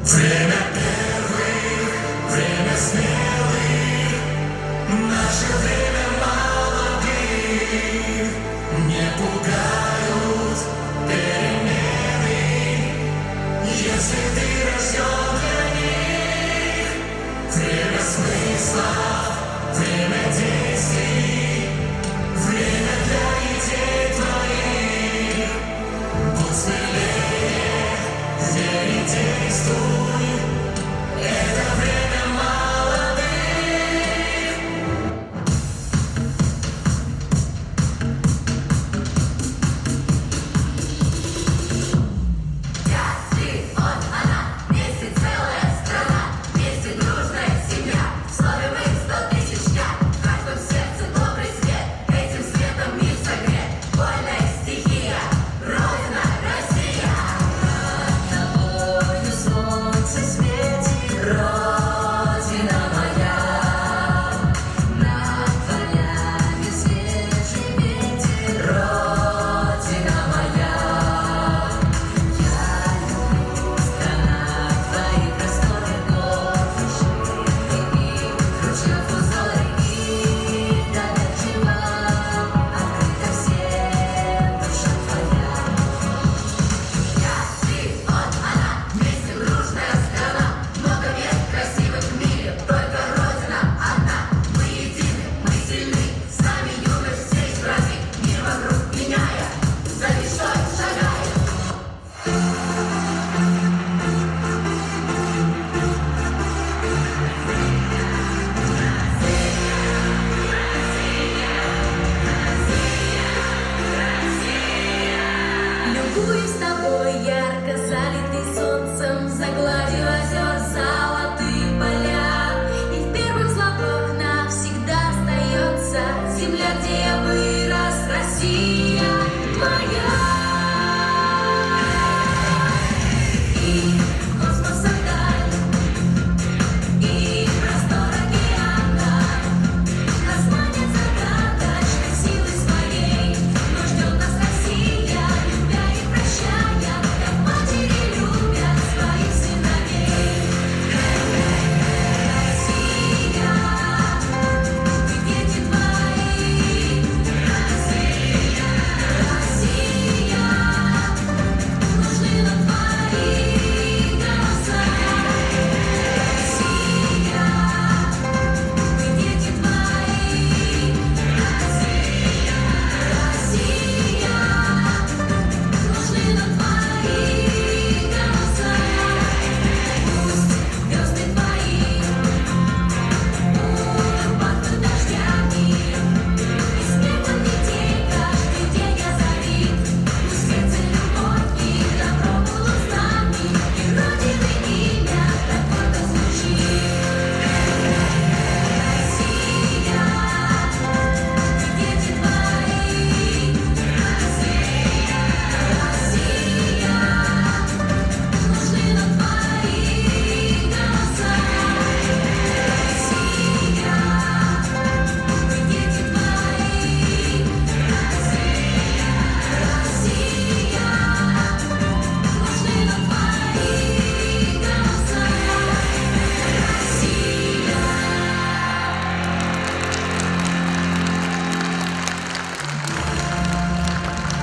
Время первых, время смелых, наше время молодых. Не пугают перемены, если ты рожден для них. Время смысла, время действий, время для идей твоих. Будь смелее, верь и действуй, это время молодых. Ты, он, она, вместе целая страна, вместе дружная семья. В слове мы 100 тысяч я, в каждом сердце добрый свет, этим светом мир согрет. Вольная стихия, Родина, Россия. Над тобою солнце светит, Родина моя. Над полями свежий ветер, Родина моя. Я люблю страна твои просторы гор, вершины и ручьев узоры и доверчиво открыта всем душа твоя. Я, ты, он, она, вместе дружная страна, много мест красивых в мире, только Родина одна. Мы едины, мы сильны, с нами юность всей страны, мир вокруг меняя, за мечтой шагая. Любуюсь тобой, ярко залитый солнцем, за гладью озер золотые поля. И в первых словах навсегда остается земля, где я вырос, Россия моя. И космос вдаль, и простор океана нас манит загадочной силой своей. Но ждет нас Россия, любя и прощая, как матери любят своих сыновей. Россия, дети твои, Россия, Россия, нужны нам твои голоса. Россия, дети твои, Россия, Россия, нужны нам твои голоса. Пусть звезды твои будут пахнуть дождями, и снегом детей каждый день озарит. Пусть сердце любовь и добро будут с нами, и Родины имя так гордо звучит. Россия, дети твои, Россия, Россия, нужны нам твои голоса. Россия, дети твои, Россия, Россия, нужны нам твои голоса.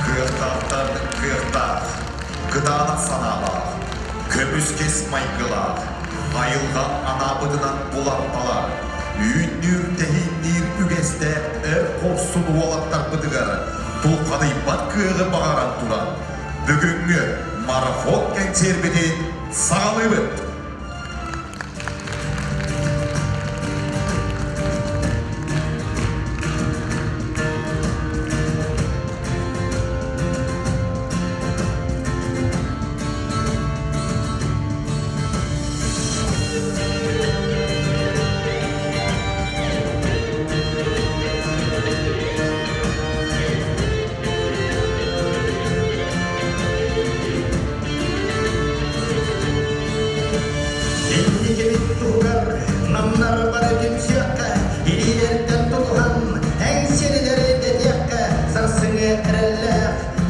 Кыртақтар кыртақ, гыданы саналар, көміскес майгылар, айылған ана бұдынан бұлатталар, үйіннер тәхиннер үгесте әр қорсын уалаттар бұдығар, тұлқаны бат кығы бағаран тұран, бүгінгі марафон кәңтербеден сағалы бұд.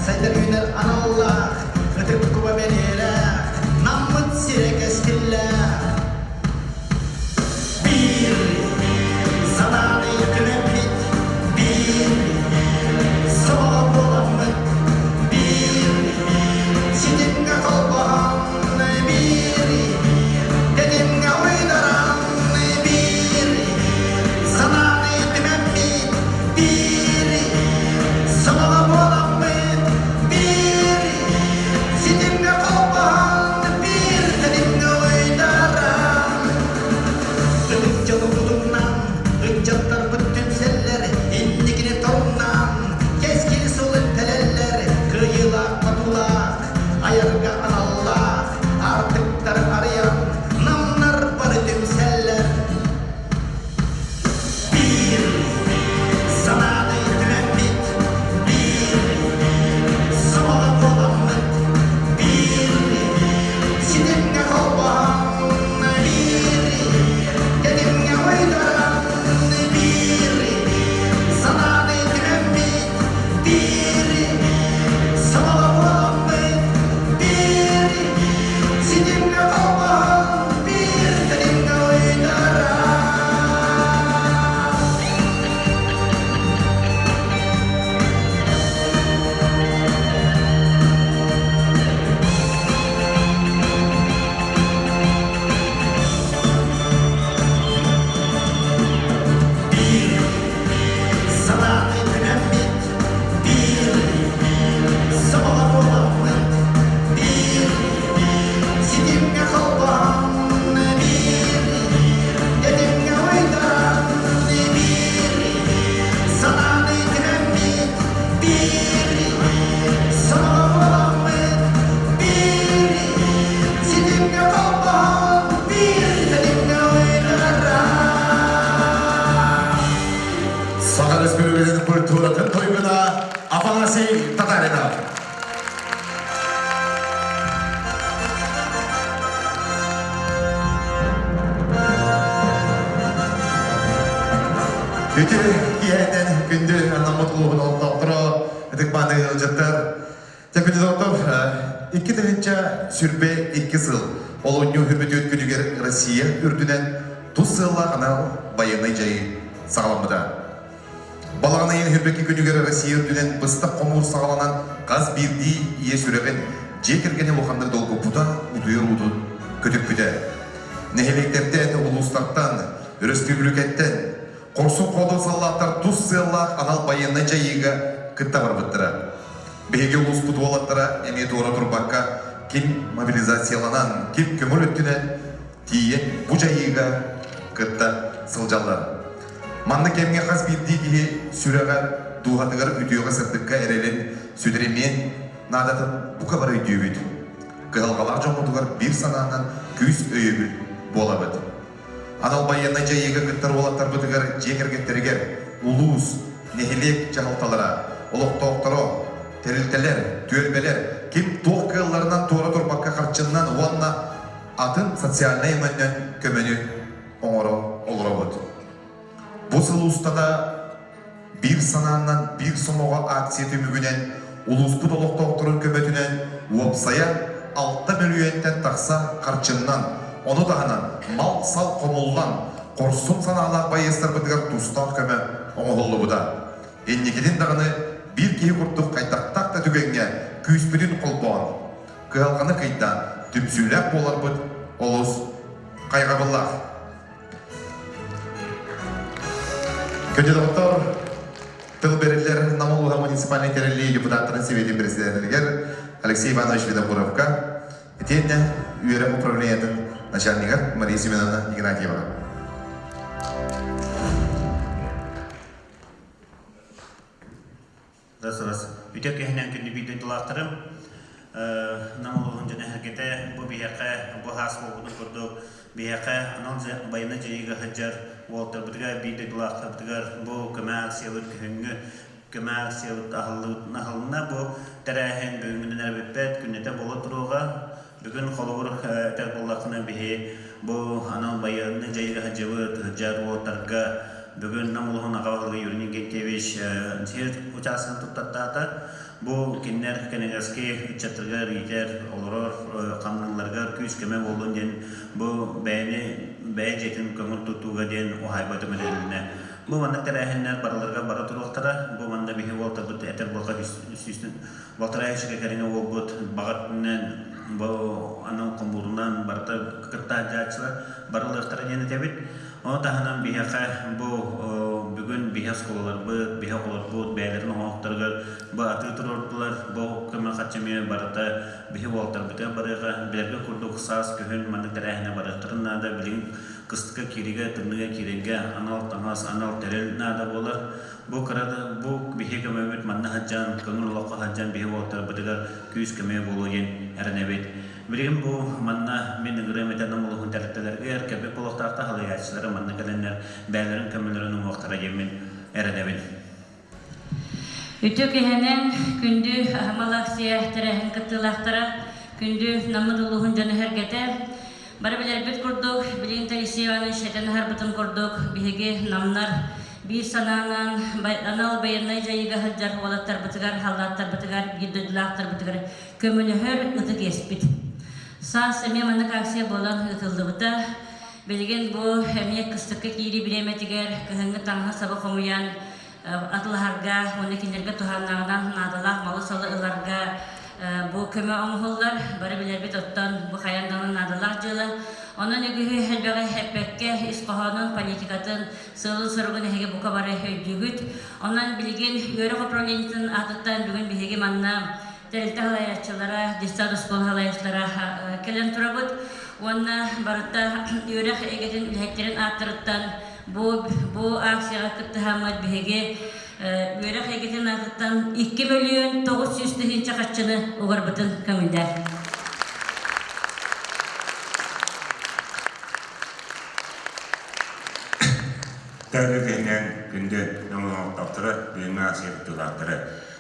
Saydır günler anallah, ötüp kuba benelek, namıt sirek eskiler. Алексей Татаринов. Үті киәден күнді намытлығын олтақтыра, әдік баны жаттар. Тек күнді доктор, 2 тігінші сүрбе 2 сыл. Ол өню хүрбеті өткінігер Россия үрдінен тұз сылла ғанал байынай жайы сағаламыда. Балағына ең хүрбекі күнігер Россия үрдінен бұстық қомур сағаланан қаз бірді ие сүреген жекергені мұқандар долғы бұда ұдуыр ұды көтіп бүді. Нәхелектерден, ұлыстақтан, республикеттен, Корсун қолы саллаттар тұз сыллақ анал байынна жайыға күтті бар бұттыра. Беге ұлыс бұты олаттыра әмет ора тұрбаққа кем мобилизацияланан, кем көмір өттінен тиен бұ жайыға күтті сылжалар. Манны кемге қаз бірді кеге сүреға дуғатығар үтіуға сырдыққа әрелен сөдіремен надатын бұқа бар өтеу өт. Қығылғалар жоңғытығар бір сананан күз өйебіл бола бұд. Анал байынна жайыға күттір олаттар бұтығар жекергеттерігер, ұлуыз, нехелек жағалталара, олық-тоқтыро, терілтелер, түелбелер, кем тоқ қиылларынан туара тұрбаққа қарчыннан уанна атын социальный мәннен көмені оңыры олыра бұд. Бұсыл ұстада бір сананнан бір сомоға акция төмігінен, ұлуызбұд олық-тоқтырын көметінен уапсая 6 миллионтен тақса қарчыннан, оны дағынан мал сал қомылған қорсым саналақ байыстар бұдығар тұстан көмі оңғылы бұда. Еннекеден дағыны бір кейі құрттық қайтақтақ та түгенге күйіспірін қолбуан. Қиялғаны қайдан түмсүләк болар бұд олыс қайғабыллақ. Көнде доктор, тыл берілер Намолуға муниципальный терелі депутаттарын Советин президентілігер Алексей Иванович Видобуровка, етенне үйерім управлениетін начальника Мария Семеновна Игнатьева. Здравствуйте. Ütök ehnen күнді бейді дұлақтырым. Намылығын және әркеті бұл бейеқі, бұл хас болуды көрдік. Бейеқі анал байына жайыға хыджар, олтыр бұдыға бейді дұлақтыр бұдығар бұл көмәл сеуіт күхінгі, көмәл сеуіт ағылына бұл тәрәхен бөңінен әрбеппет күннете болы тұруға. Бүгін қолығыр әтер болақына бейе бұл анал байына жайыға хыджавы хыджар олтарға бүгін намылығын ағавалығы юрінен кеттевеш жер учасын тұттаттаты. Бұл кеннер кенегеске үтчаттырғар етер олырор қамныңларға күйіс көме болуын ден бұл бәй жетін көңір тұттуға ден оғайбаты мүделіне. Бұл маңда тәрәхіннер барыларға бара тұруқтара, бұл маңда бейі олта бұд әтер болға үстін. Болтара әшіге кәріне ол бұд бағаттынан бұл анау құмбұрынан барыта күкіртті ажачылар барылықтара дені тәбет. Оны тағынан бейеқі бұл бүгін бейе сколалар бұд, бейе қолар бұд, бәйлерін оңықтырғыр, бұл аты тұрордылар, бұл көмі қатшаме барыта бейе олтар бұтыға барыға, білерге күрді қысас көхін маңдықтар әйіне барықтырын нада білген қыстыққа кереге, түрніге кереге, анал таңас, анал тәрел нада болар. Бұл қырады, бұл бейе көмі өт манна хаджан, көңіл олаққа хаджан бейе олтар бұтыға күйіс көмі болу ен әріне бет. Білген бұл манна мен үгіреметердің ұлығын тәріттелерге әркәбек болықтарта халайатшылары манна кәленлер бәлерін көмілерінің уақтара жемін әрінебін. Үтік ехенен күнді ахмалақсия тәрәхін кіттілақтара, күнді намыд ұлығын жаны әргеті. Бары білер біт күрдік, білген Талисеваны шәтен харбытын күрдік, бігі намнар bir sananın anal bayanay jayıga hıjar olattар бытыгар, халаттар бытыгар, гиддылақтар бытыгар, көмілі хөр ұты кеспіт. Сас әме маны қақсия болан ұтылды бұта. Білген бұл әме қыстыққа кейрі біреметігер, көхіңгі таңғы сабы қомуян атылғарға, оны кендерге тұханнағынан надалақ малы салы ұларға бұл көмі оңғылдар, бары білер бет оттан бұл қаянданын надалақ жылы. Onun ögühü helbeğe hepbekke isqohanın politikatın sığılın sorğun hege buka bары ödügüt. Ondan bilgin yörü koprolenitin atıttan bugün bihege manna telte halayatçılara, distad uskol halayatçılara kelen turabut. Onna barıta yörü egetin ilheklerin attırıttan bu aksiyaga kıttahamad bihege yörü egetin atıttan 2 milyon 900 tühün çakaççını uğarbıtın kamiller. Tärkeinen kunde namon taptara bina siap tu taptara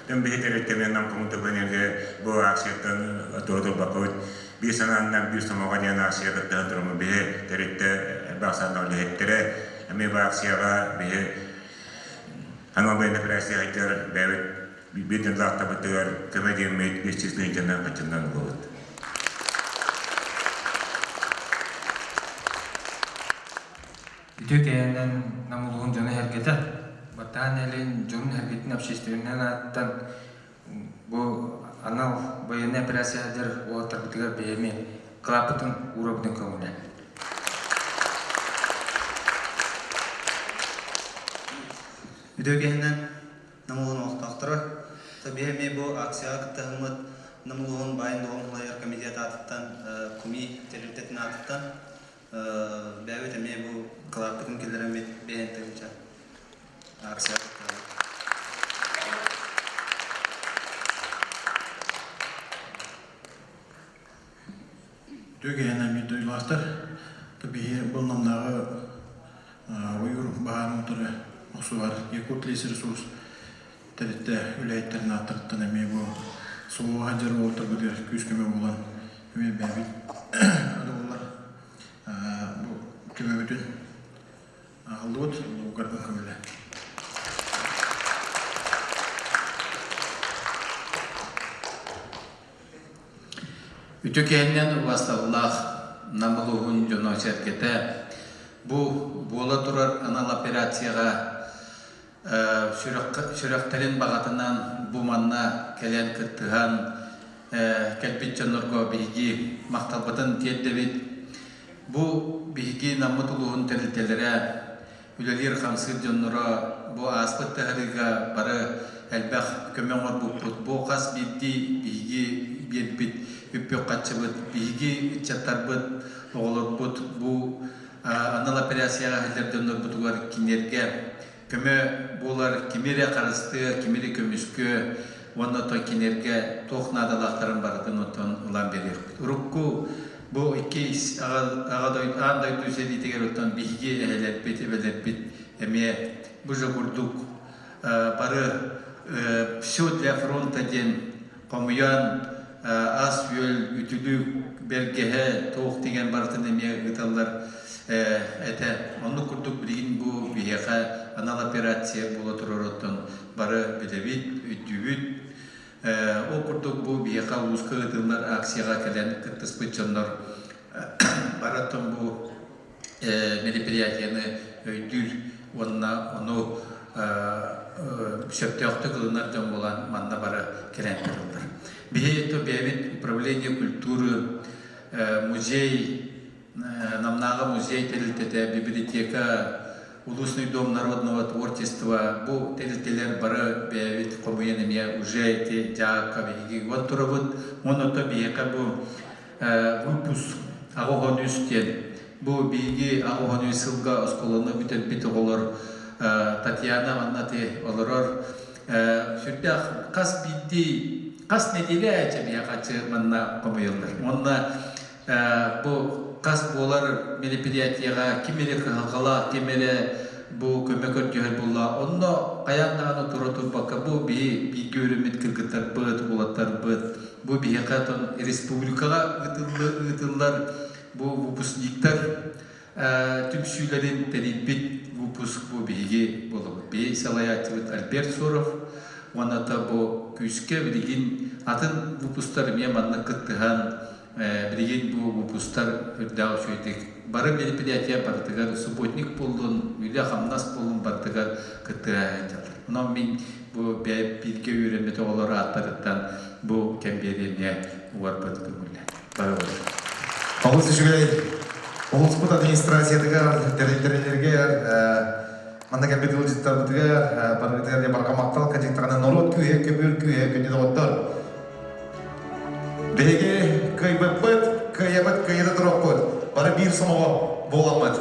Tüm bir terettemenden komuta benirge bu aksiyattan doğru bakıp bir sanandan bir samağa diyen aksiyattan durumu bir terette baksan öyle hettere ama bu aksiyata bir hanım ben federasyon hacer bir den zaten beter kemediğim bir çizdiğin cennet kaçından olur. Türkiye'nin namuluğun canı hareketi. Batan elin canın hareketinin общественнен аттан bu anal bayana operasya'dır o taraftıga beymi klapıtın uğrabıdın kavuna. Үдөгеннен намулун охтактыры. Табиһи бу акция кытымыт намулун байын доңлайыр комитет атыттан куми территориятын атыттан бәвит эме бу клаптын келерем бейентенче акция. Үдөгеннен ми дойластыр. Табиһи бу намнагы уйур баһарын туры Осуар Якут лес ресурс терете үләйттерін аттырттан әме бұл суға жер олтыр бұдыр күскіме болан әме бәбіт адалар бұл көме бүтін алды бұд ұғардың көмілі. Үтөкеннен васталлах намылуғын жоно серкете bu bola turar anal operasiyaga sürüktlerin bağıtından bu manna kelen kırtıhan kelpitçen orgo bilgi maktabıdan tiyeddevit bu bilgi namutuluğun telitelere ülelir kamsır canlara bu aspet tehriga barı elbaq kömür bu kas bilgi bit üppü kaçıbıt bilgi çatarbıt olur bu anal operasiyaga hällerden nurbutugar kinerge köme bolar kimere karıştı kimere kömüskü onda to kinerge tohnadalakların bardın oton ulan berir rukku bu iki ağadoy anday düzeli teger oton bilgi ehlet bit eme bu jogurduk barı şöyle frontaden komuyan asföl ütülük belgehe toh degen bardın eme gıtallar ete onu kurduk bilgin bu biheka anal operasiya bola turorotton barı bilebit ütübüt o kurduk bu biheka uska gıtıllar aksiyaga kelen kıtıspıçanlar baraton bu meriperiyatyeni öydür onu şöpteyokta kılınar can bolan manna barı kelen kırıldır. Bihe bevit upravlение культуры музей Намнага музей телетете библиотека Улусный дом народного творчества бу телетелер бары бевит комуенеме уже те жакаби вот туравут моното биека бу выпуск агогонустен бу биги агогонусылга осколону бүтөт битоголор Татьяна Маннати олорор сүрдах кас бидди кас неделе чебиякачы манна комуелдер монна бу kas bolar meriperiyatyага kimere kala kimere bu kömekör göher bulla onno kayandağını turutur baka bu bir görümüt kırgıtlar bıt bulatlar bıt bu bir hakaton respublikaga ıtıllar bu vupusniktar tüm süylerin teribit vupus bu bilgi bolu bir salayatçılık Albert Sorov ona da bu küske bilgin atın vupustar miyamanlı kıttıhan Bilgin bu pustar hürdağ şöydik. Barı meriperiyatyaya barıtıgar, subotnik buldun, üle hamnas buldun barıtıgar kıttığa ayacalır. Ondan min bu bilgi öğrenmeti oları atlarından bu kemberiyene uvar barıtıgar müller. Barı olur. Oğuz işgay, Oğuz Kut administrasiyadıgar, teritorylerger, manda kembeti ucittar bıtıgar, barıtıgar baka maktal kacıktağına norot küye, kömür küye, könye doktor. Bege kıyamet kıyıda durakpıt. Bana bir sanağa boğulamadı.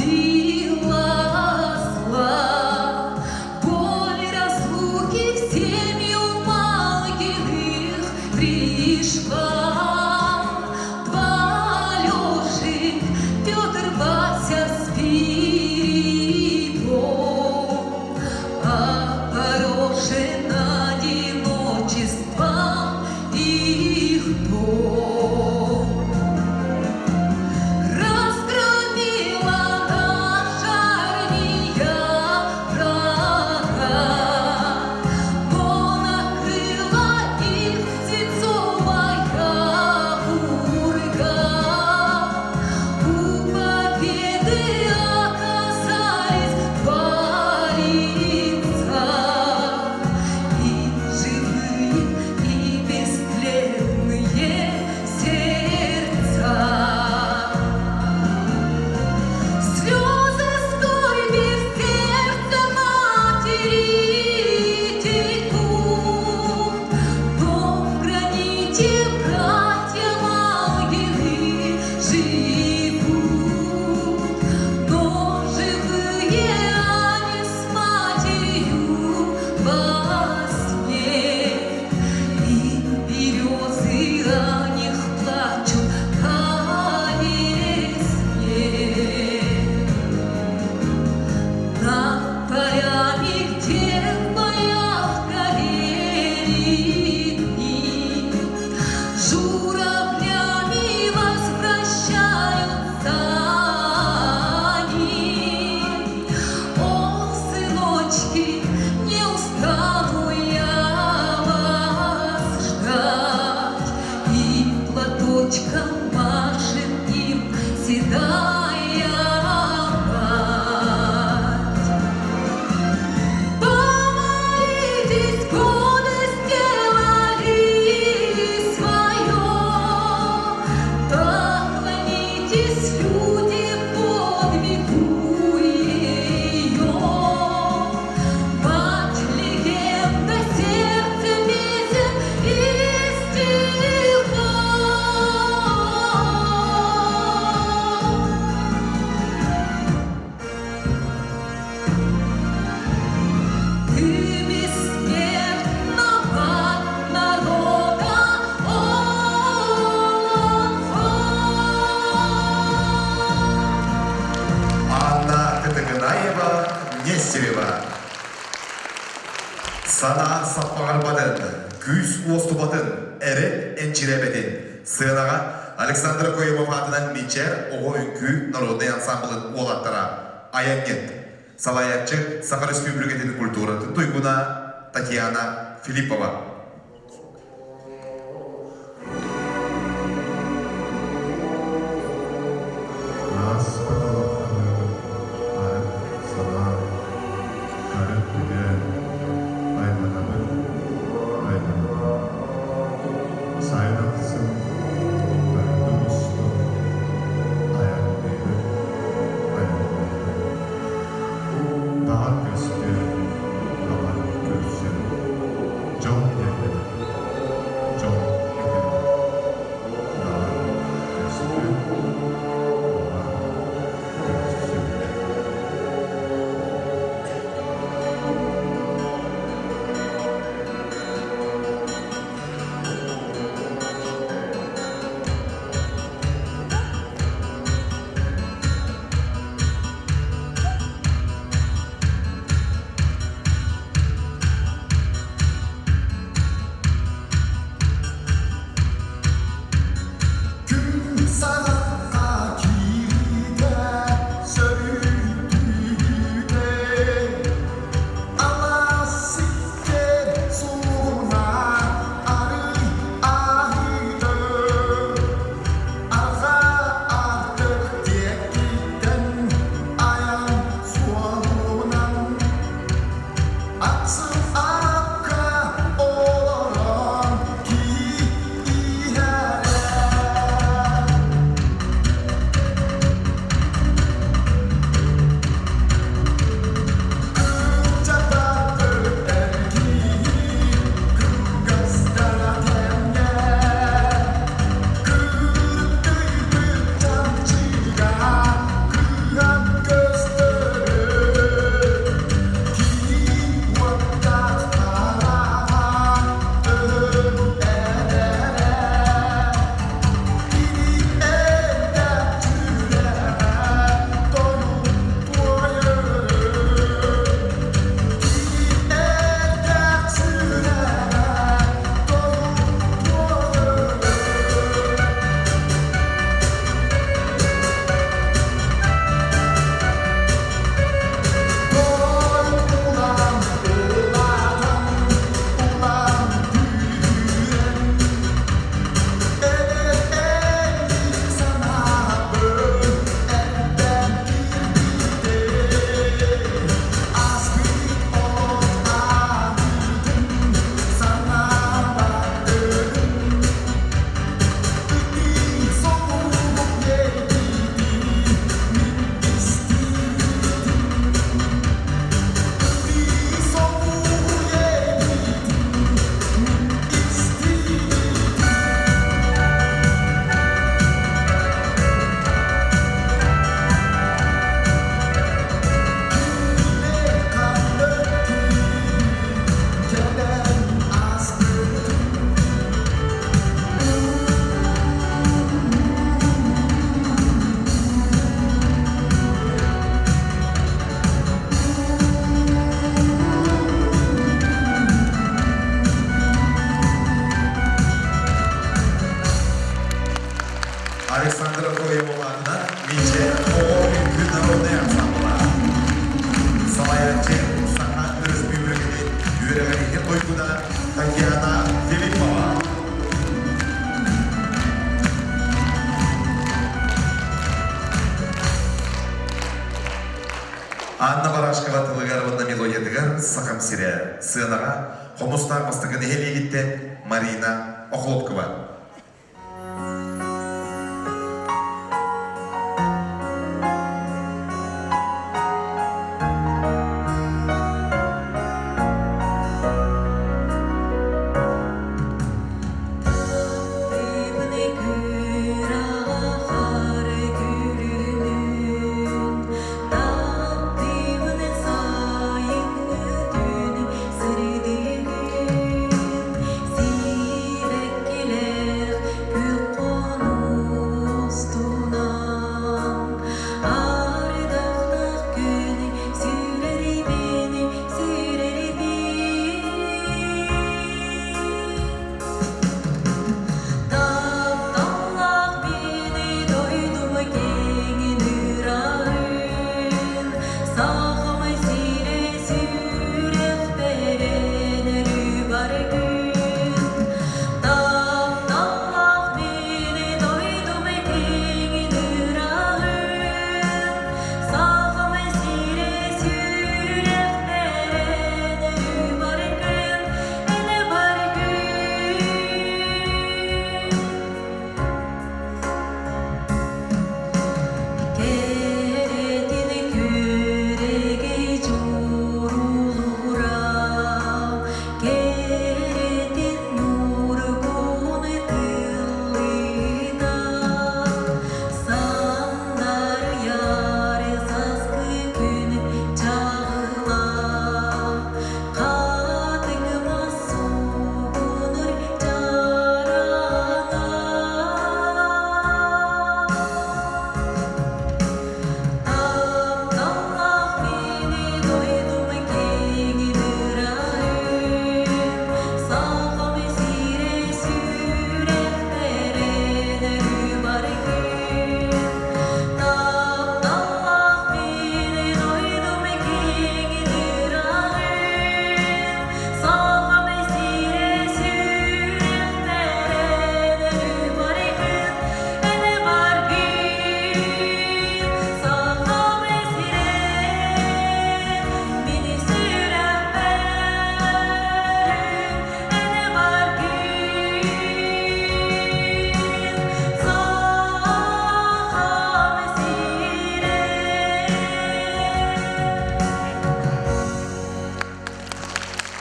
сила зла, боль разлуки в семью Малкиных пришла. Два Алёши, Пётр, Вася, Спиридон, опорошен одиночеством их дом. Разгромила наша армия врага, но накрыла их свинцовая урга. У победы оказались два лица, и живые, и бестленные сердца. Слезы скорби в сердце матери текут, но в граните братья Малгины живут, но живые они с матерью во сне, и березы о них плачут по весне. Над полями, где в боях горели дни, журавлями возвращаются они. О, сыночки, не устану я вас ждать, и платочком машет им седая мать. Помолитесь, годы сделали свое, поклонитесь, люди, подвигу ее. Мать, легенда, сердце песен и стихов. Ты бессмертна, мать народа, Анна Тетыгынаева, Нестерева. Сана саппағарбатын, күйс остубатын, әрі әнчіребетін. Сынаға Александр Коемов атынан Мичер оғы үнкі народный ансамблын олаттыра. Аянет. Салаятчы Сахар Республикатын культуратын туйгуна Татьяна Филиппова. John Анна Барашкова тылыгарвында мелодиядыгар сақам сире. Сынаға қомыстан бастығын елегітте Марина Охлопкова.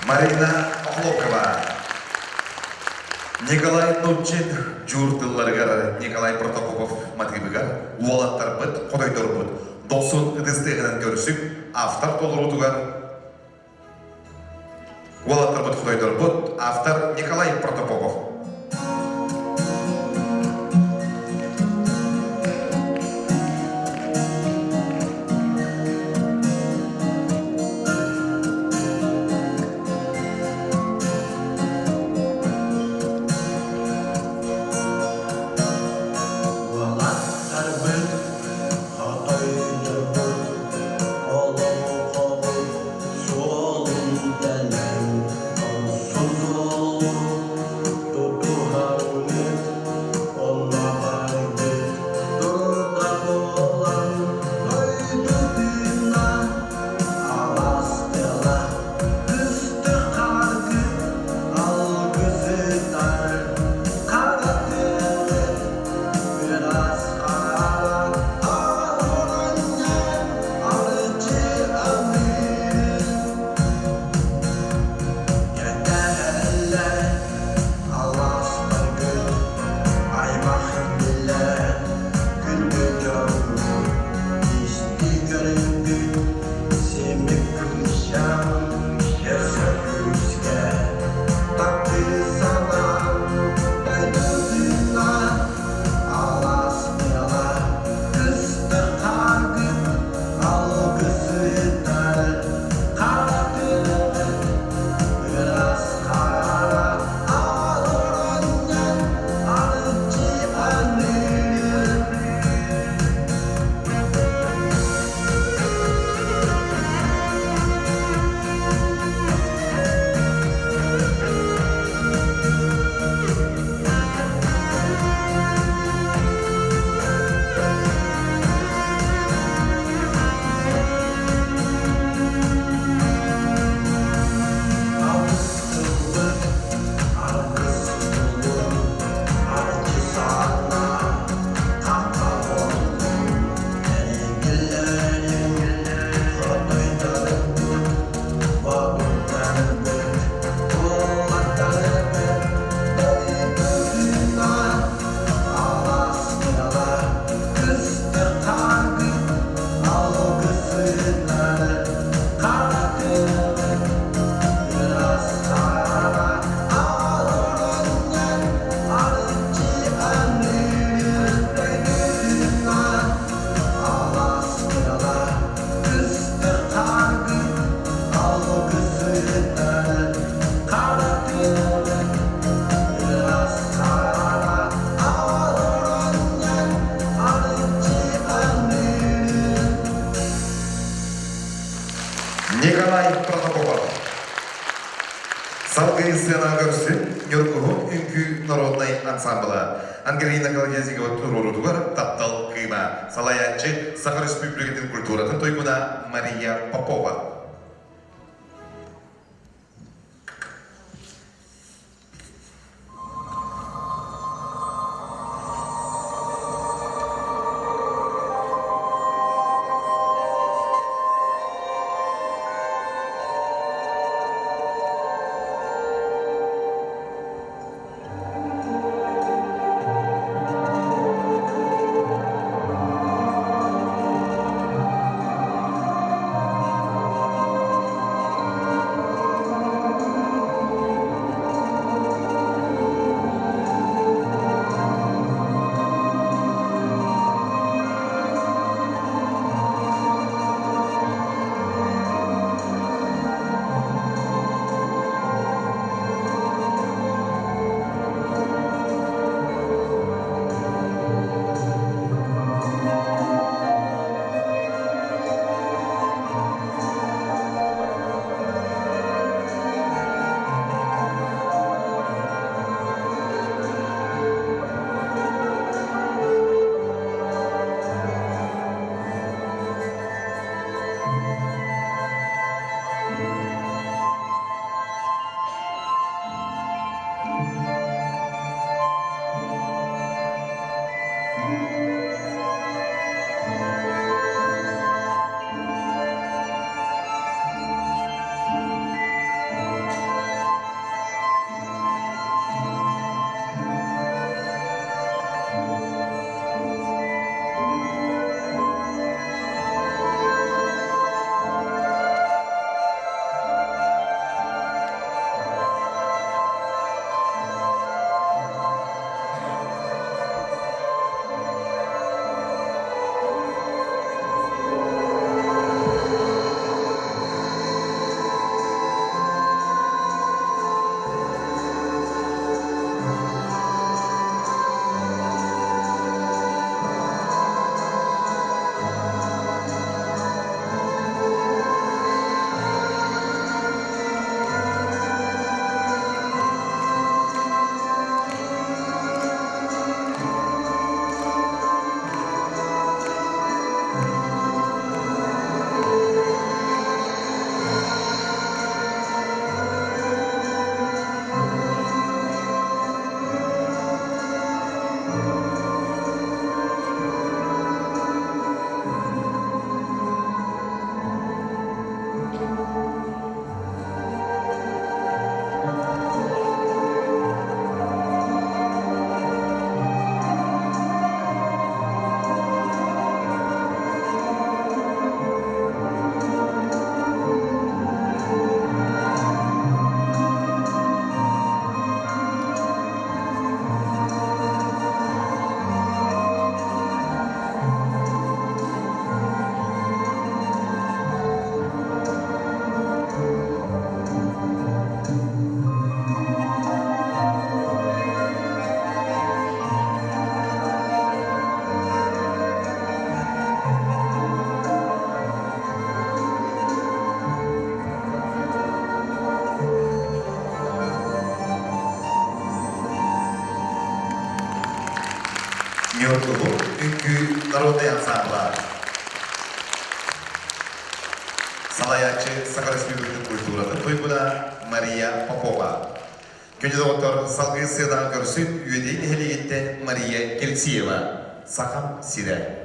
Марина Охлопкова. Николай Нучин журтылларгар Николай Протопопов матибигар уалаттар бит, кодойдор бит. Досын ыдыстыгынан көрсүк, автор толурутугар уалаттар бит, кодойдор бит, автор Николай Протопопов. Sol Николай Протопопов. Салгы сцена көрсін Нюркугун үнкі народный ансамбла. Ангелина Колодезикова турурудугар таптал кыйма. Салаянчы Сахар Республикатын культуратын тойгуна Мария Попова. Нюркугун үнкі народный ансамбла. Салаячы Сахар Республикатын культуратын тойгуна Мария Попова. Көнді доғыттар салғы сыйдан көрсін үйеден эхелегеттен Мария Кельциева. Сахам Сире.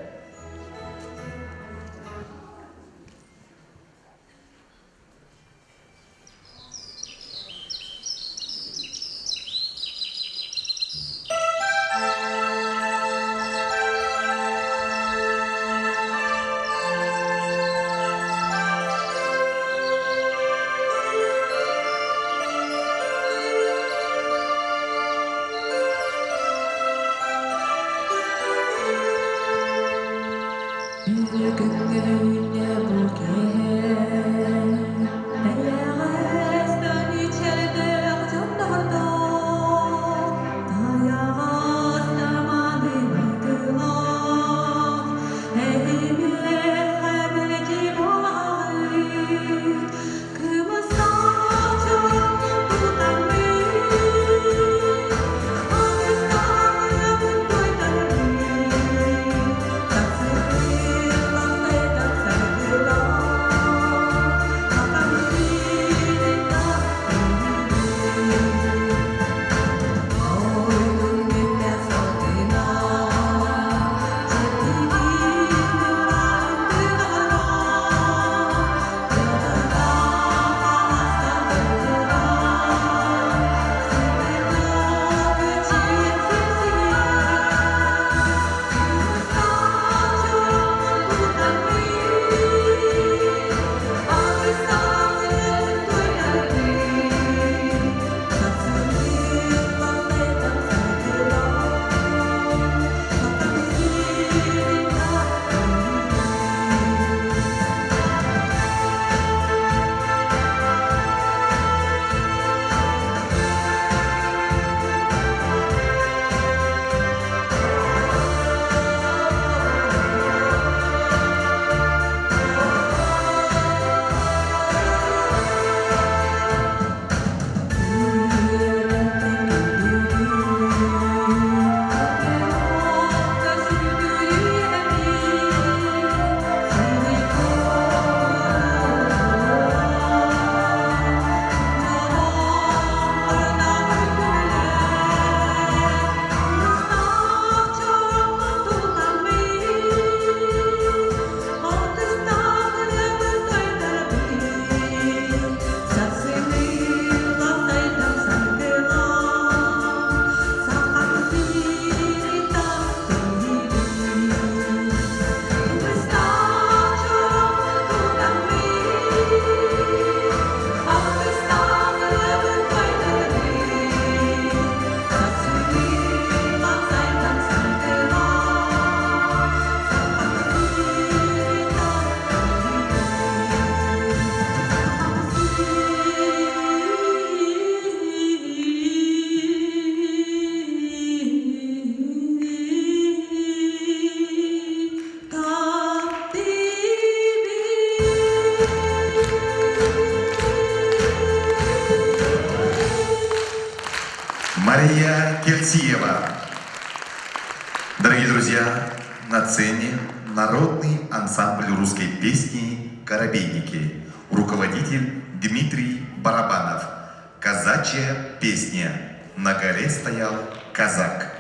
Мария Кельциева. Дорогие друзья, на сцене народный ансамбль русской песни «Коробейники». Руководитель Дмитрий Барабанов. Казачья песня «На горе стоял казак».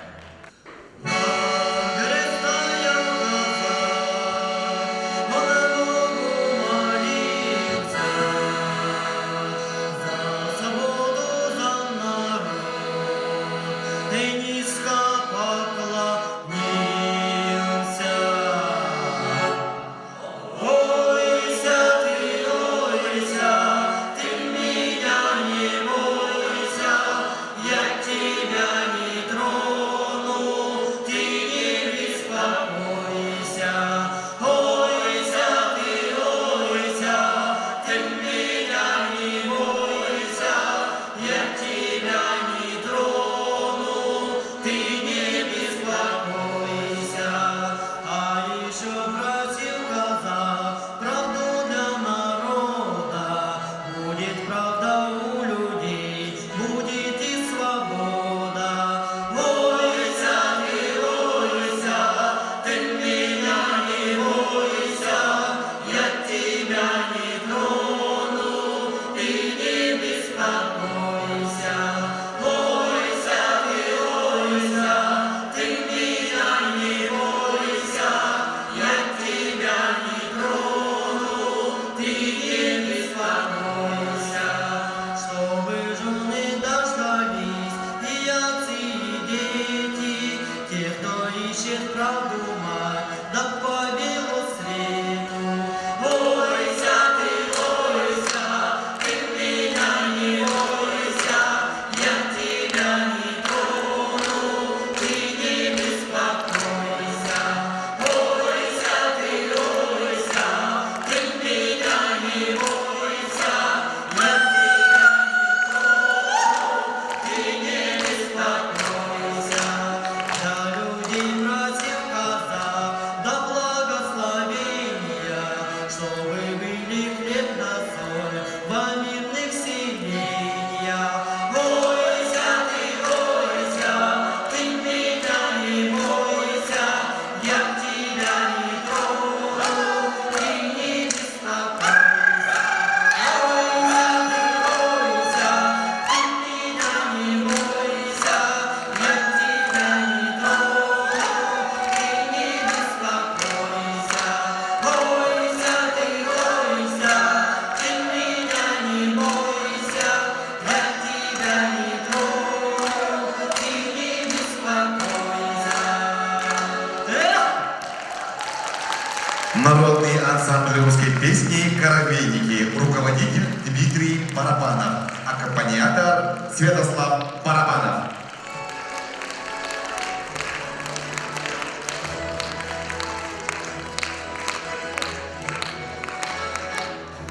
Народный ансамбль русской песни «Коробейники». Руководитель Дмитрий Барабанов. Аккомпаниатор Святослав Барабанов.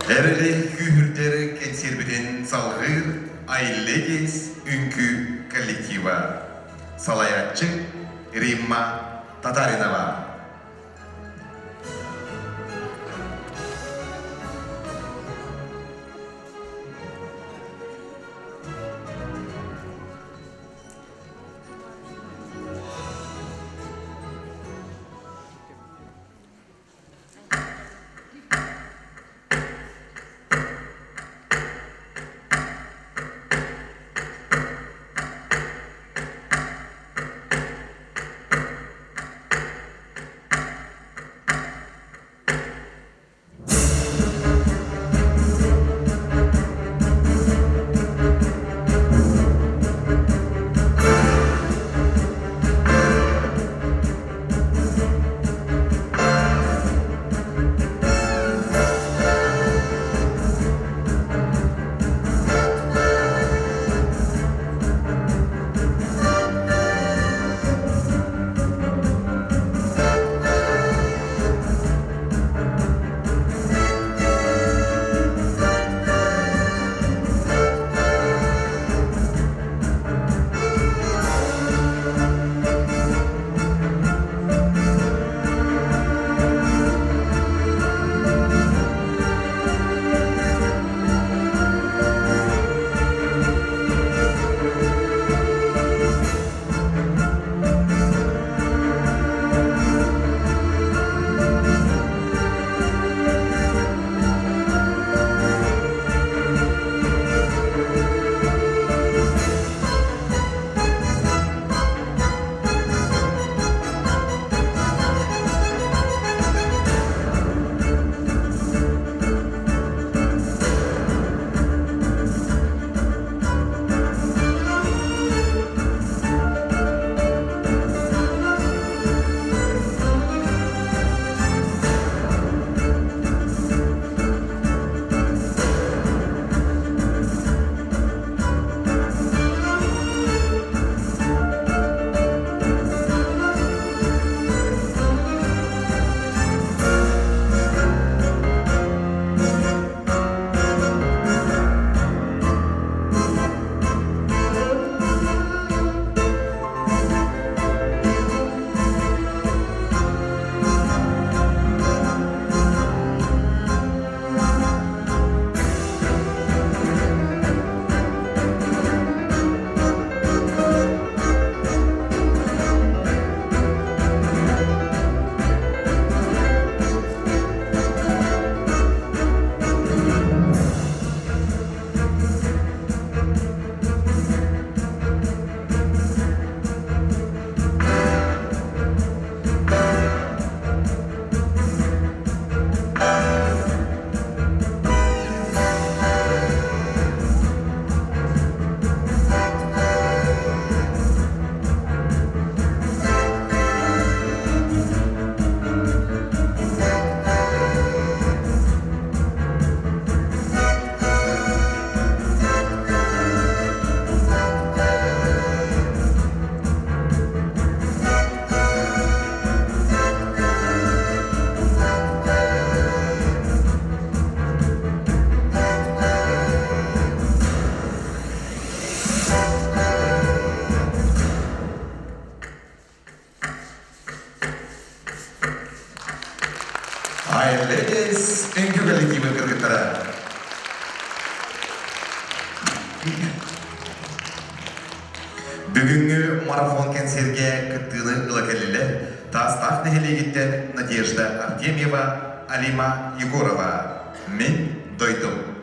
Әрілі күйірдері кенсербеден салғыр айлегес үнкі коллектива. Салаятчы Римма Татаринова. Эс өңкө коллективы кыргыттара. Бүгүнгү марафон концертке кыттыны ылакелилер Тастав нехелегиттен Надежда Артемьева, Алима Егорова. Мен дойдум.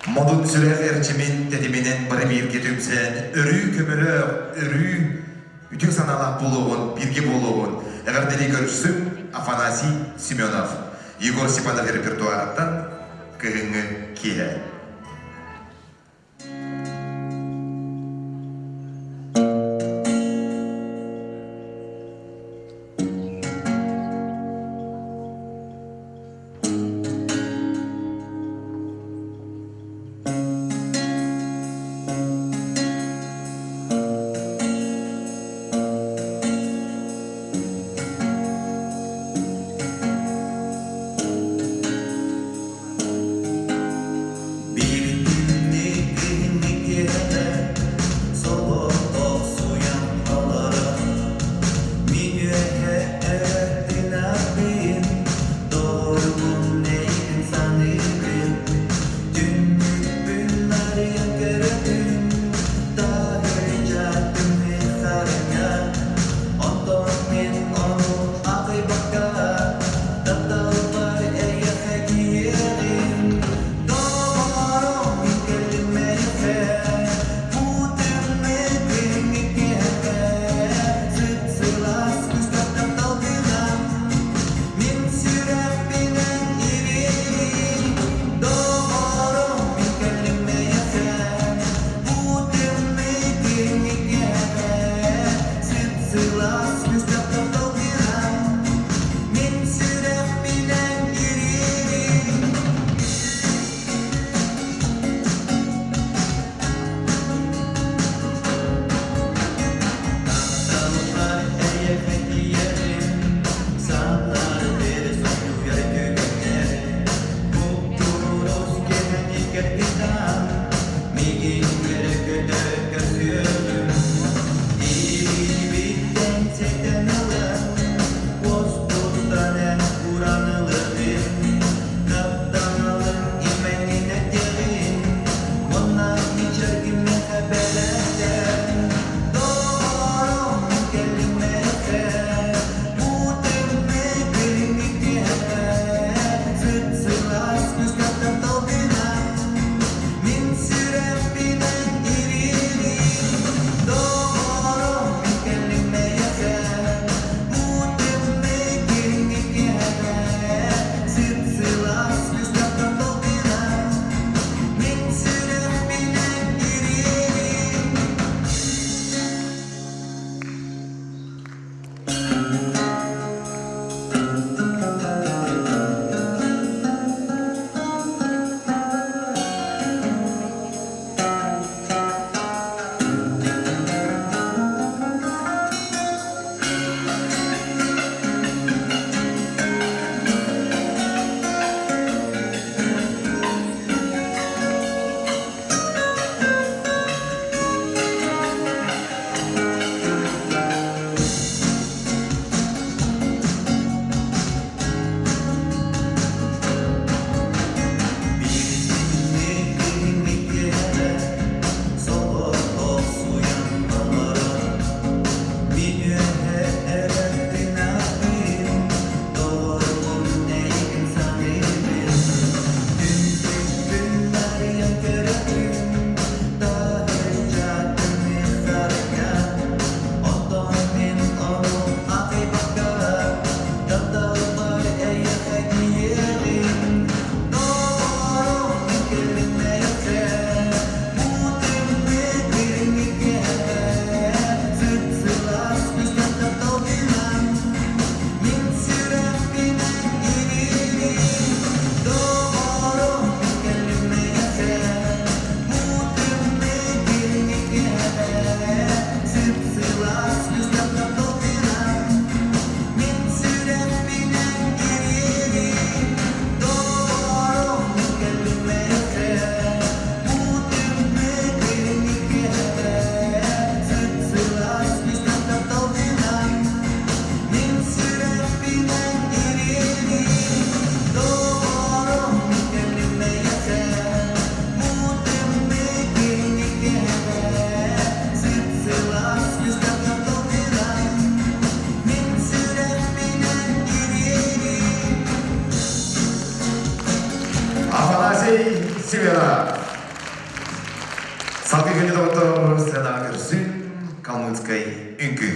Modun sürer erçimin dediminin bari birge tümsen, örü kömülü, örü ütük sanalak buluğun, birge buluğun. Eğer deli görüşsün, Afanasi Semyonov, Yegor Stepanov repertuarından kığını kiye. Семена. Салгы кандидаттар сценага кірсін Калмыцкай үңкі.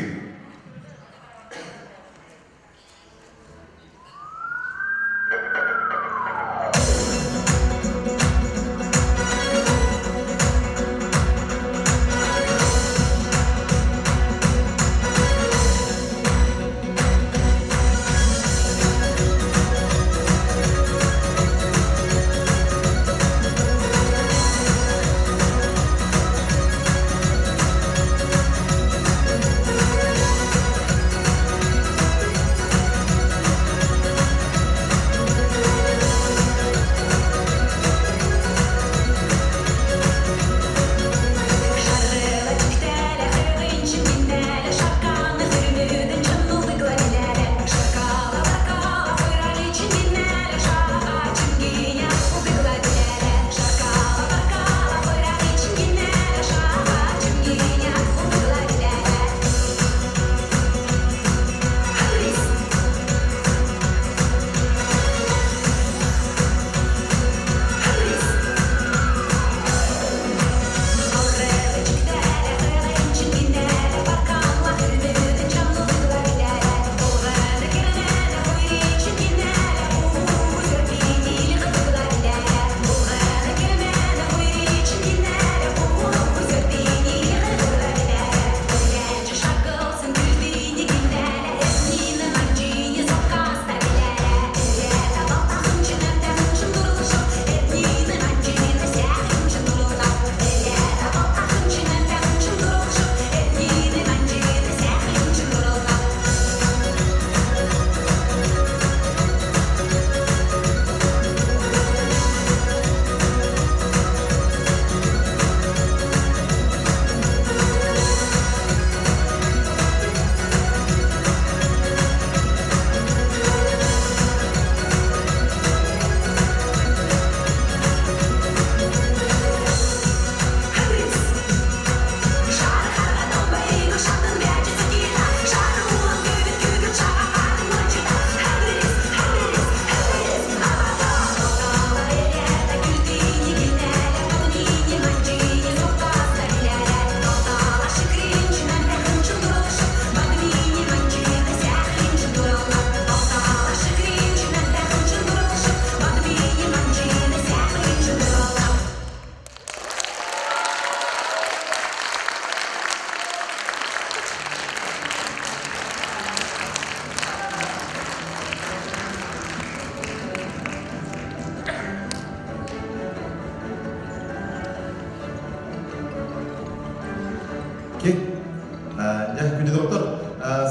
Ya, kunci dokter,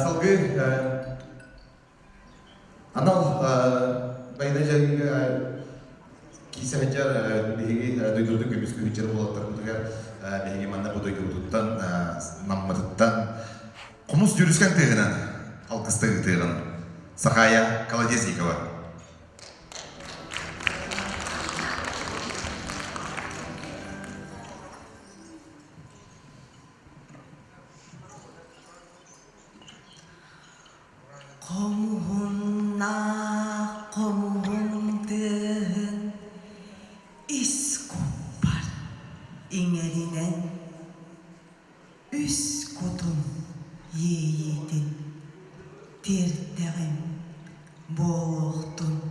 salgı anal bayna jadi kisah ajar dihingi doydurduk gibi bisküvi bicara bolatlar kutuga dihingi mana bu doydurduktan nammadıktan kumus jürüskan tığınan alkıstığı tığınan Sahaya Kaladezikova. Komuhundun iskopar ingerinen üskotun yiğidin tirterim boğuhtun.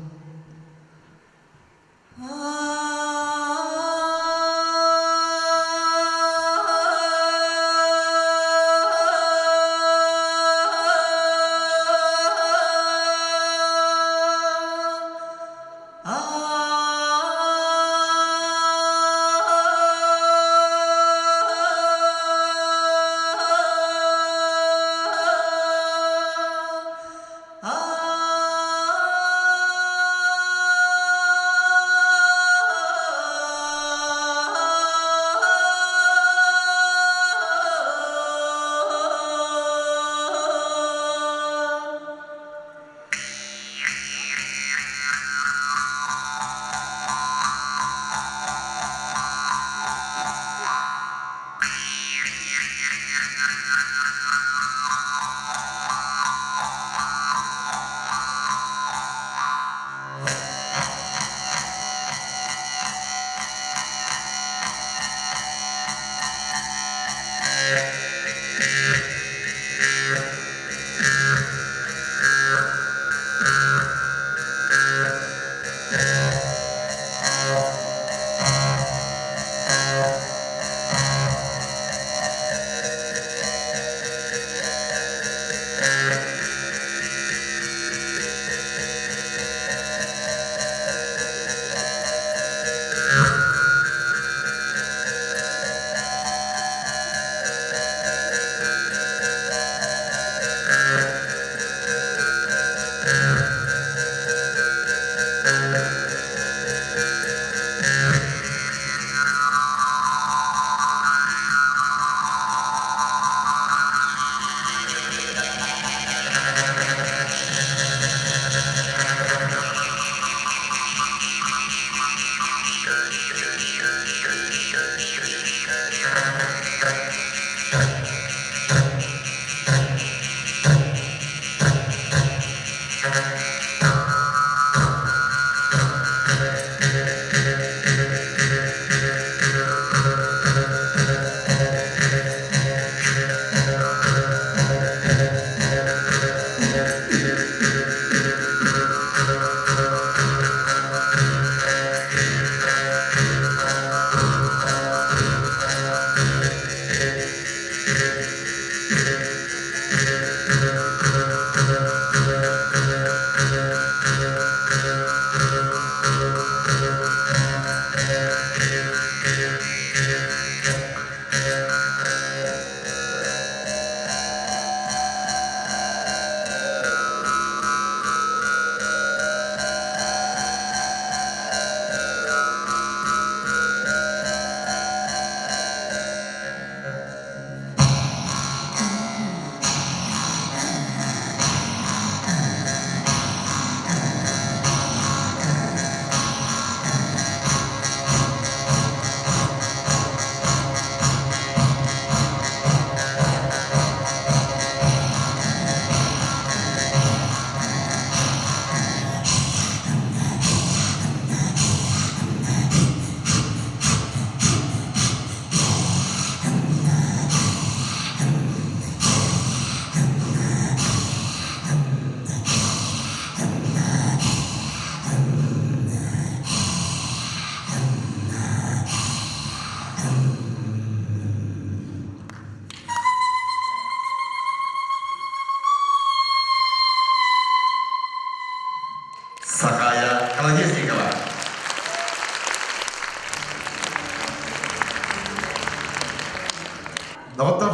Sakaya Kalajeskikala. Доктор,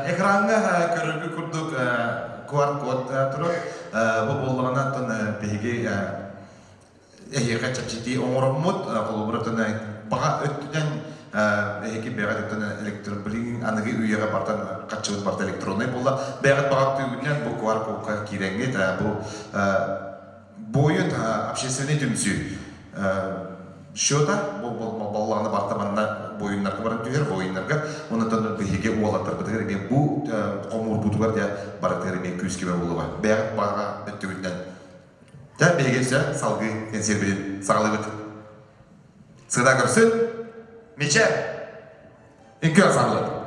экранга көрүнүп курдук QR код туруп, бу болгандан беги эйга чачити оңороммут, колубуратын бага өттүнөн эки бегаттан электрон билин аныгы үйөгө бартан качыбыт барта электронный болла. Бегат бага түгүнөн бу QR кодко киреңге бу боюн общественный түнсү. Шота балланы бартаманна боюннарга барын түгер боюннарга онотон беге уалаттар битер бу комур бутугар да баратыр мен күскебе болуга. Бегат бага өттүгүнөн. Та бегесе салгы энсербелин сагалыбыт. Сыда көрсүн. Мече. Инкер сагалып.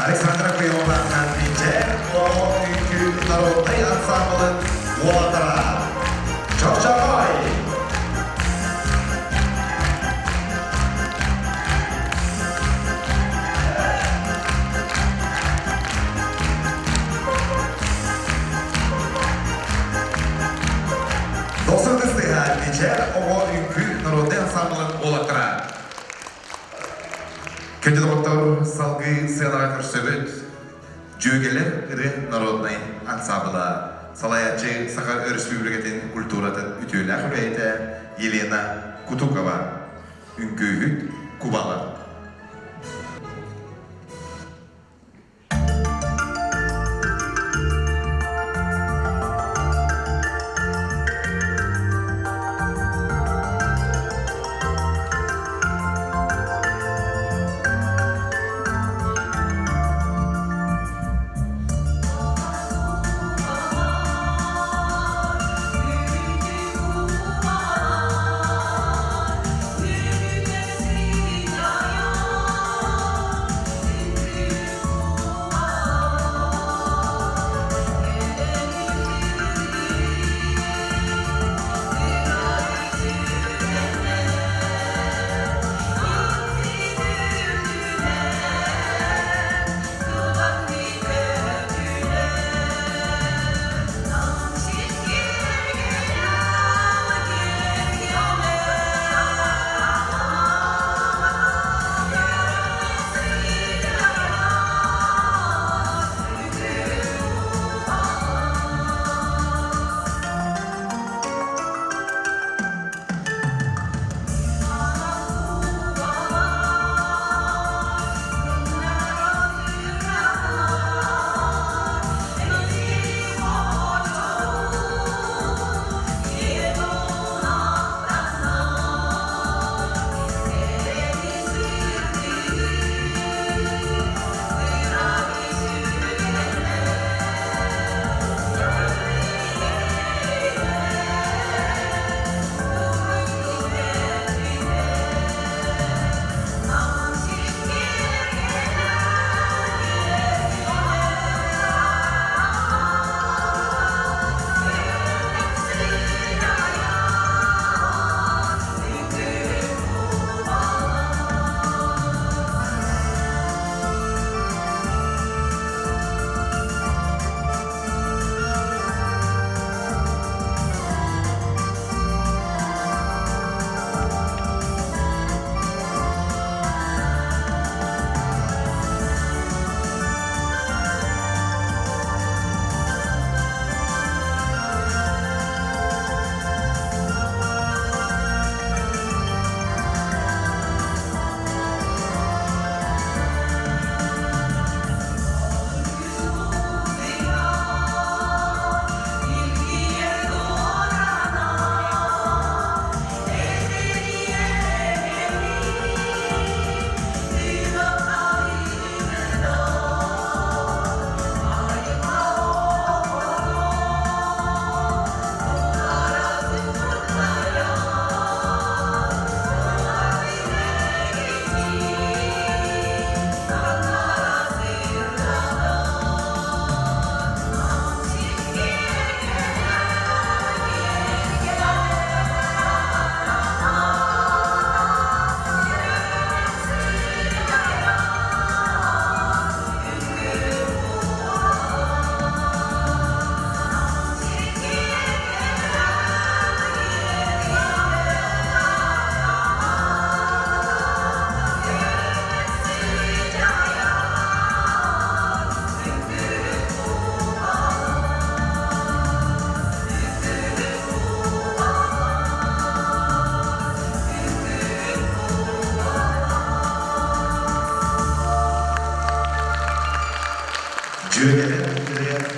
Александра Крылова Анпичер, Ольгу народный ансамбль «Уотра». Чок-чокой! Досыдыстыға Анпичер, Ольгу народный ансамбль «Уотра». Көнді доктор салгы сыйлаға көрсөбіт жүйгелер ірі народный ансамблы салаячы Сахар Республикатын культуратын үтілі әкүрейті Елена Кутукова үңкүйіт Кубалы.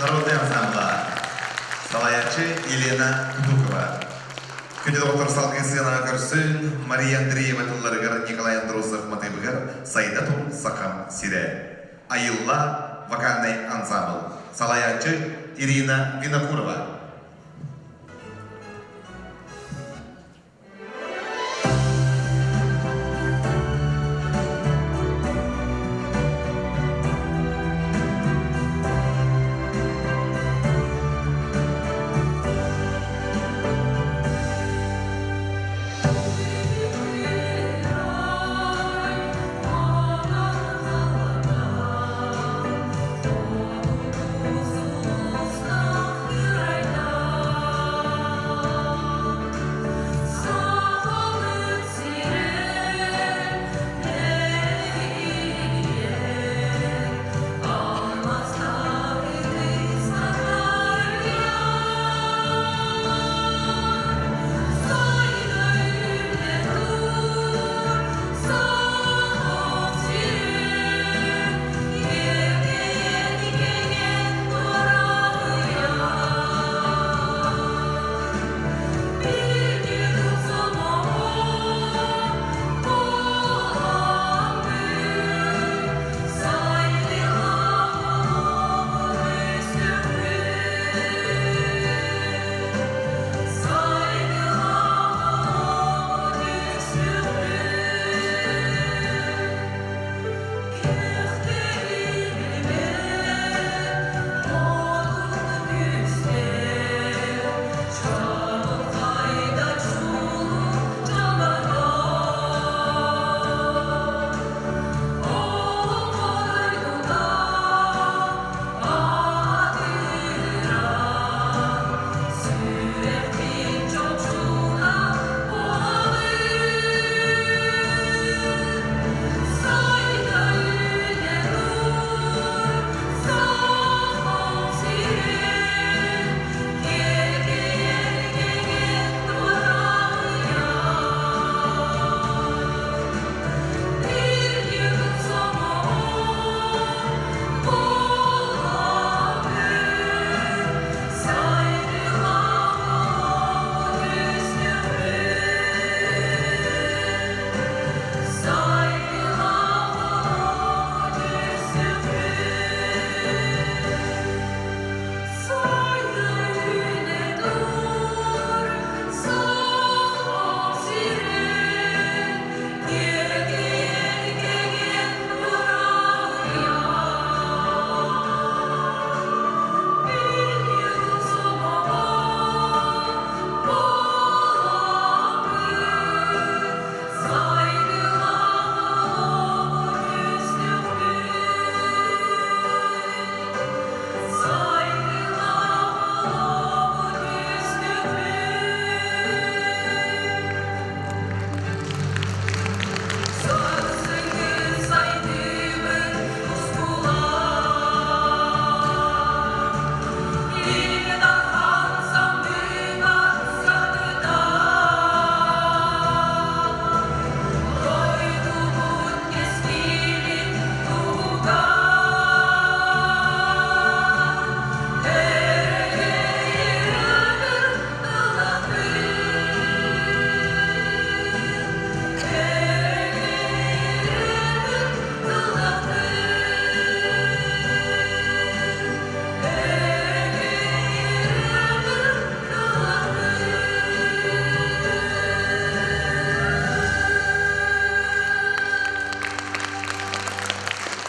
Народный ансамбль. Салаячы Елена Кутукова. Күнде доктор салгы сыйна көрсін Мария Андреева тылларыгар Николай Андросов матыбыгар Сайдату Сакам Сире. Айылла вокальный ансамбль. Салаячы Ирина Винокурова.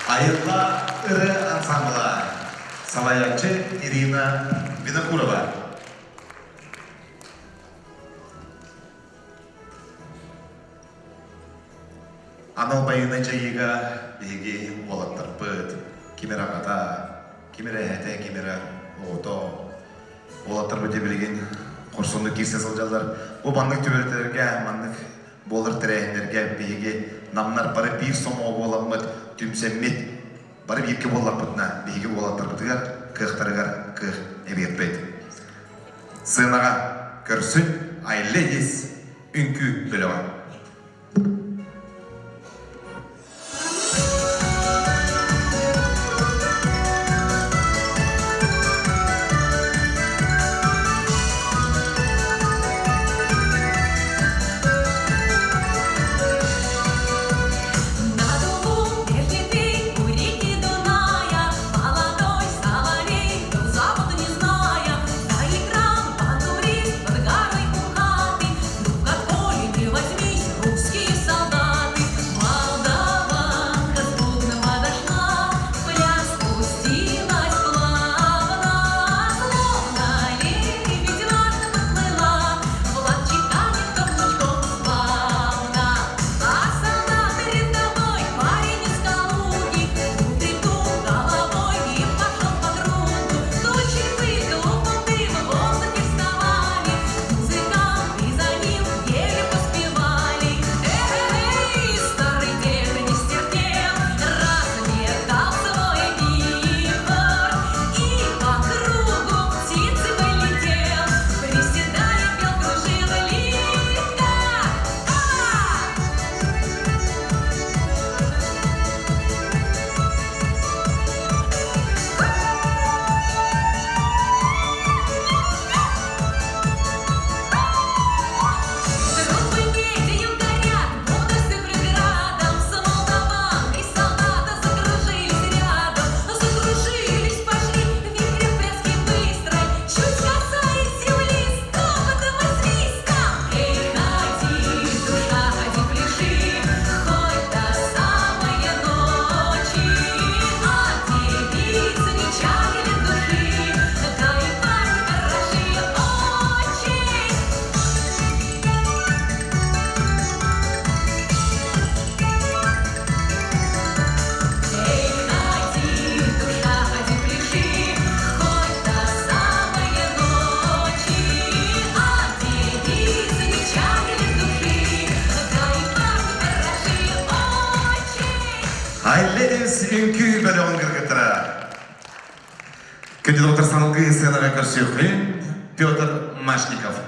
Айылла ыры ансамбла. Салаякчы Ирина Винокурова. Анал байына жайыга биги олаттарпыт. Кимера ката, кимера әте, кимера ото. Олаттарпыт дебілеген құрсынды кесе сылжалар. О бандық төбелтерге, мандық болыр тірәйіндерге биги намнар бары бир сомо боламыд, түмсеммет. Бары бирке боламыдна, биги олаттарпытыгар, кықтарыгар, кық әбетпет. Сынаға көрсін айлы ес үнкі біліған. Айлес үнкі бөлігін кіргітірі. Күнді доктор Санылғы сынаға көрсеуқын Петр Машников.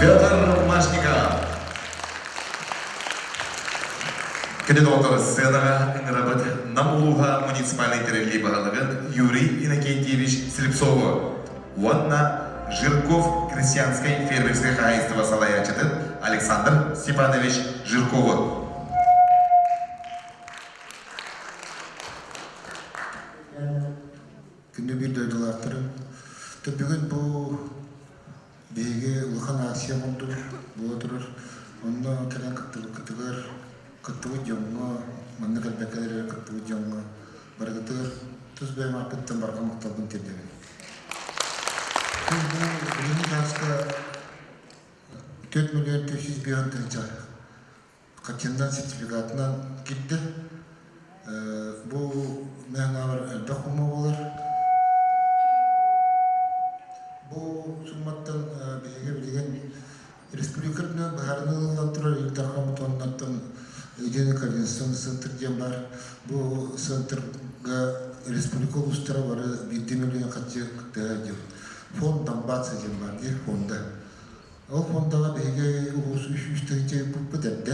Петр Машников. Кенде доктор сценаға ыңырабыт Намулуға муниципальный терелли бағалығын Юрий Иннокентьевич Слепцову. Уанна Жирков крестьянской фермерской хозяйства салаячытын Александр Степанович Жиркову. Күнде bir дойдылақтырын. Бүгін бұл бейге ұлған Асия мұнды бұл отырыр. Онына келен кіттігір, кіттігі жоңға, мұнны кәлбәкәлері кіттігі жоңға. Барғытыр, тұз бәйім арпыттан барға мұқталдың тердегі. Бұл жасқа 4 миллион 500 бейон тірінча қатшындан сертификатынан кетті. Бұл мән авар әлбәқ ұма болар. Бұл сұматтан бейге білген республикарына бағарыны ұлғантырар елтарға мұтуаннаттан өйдені координацион центр дем бар. Бұл центрға республика ұлыстары бары 1 миллион қатшы күттіға дем. Фонд дамбация дем бар де фонда. Ол фондаға бейге ұлыс үш-үштігінше бұппы дәдді.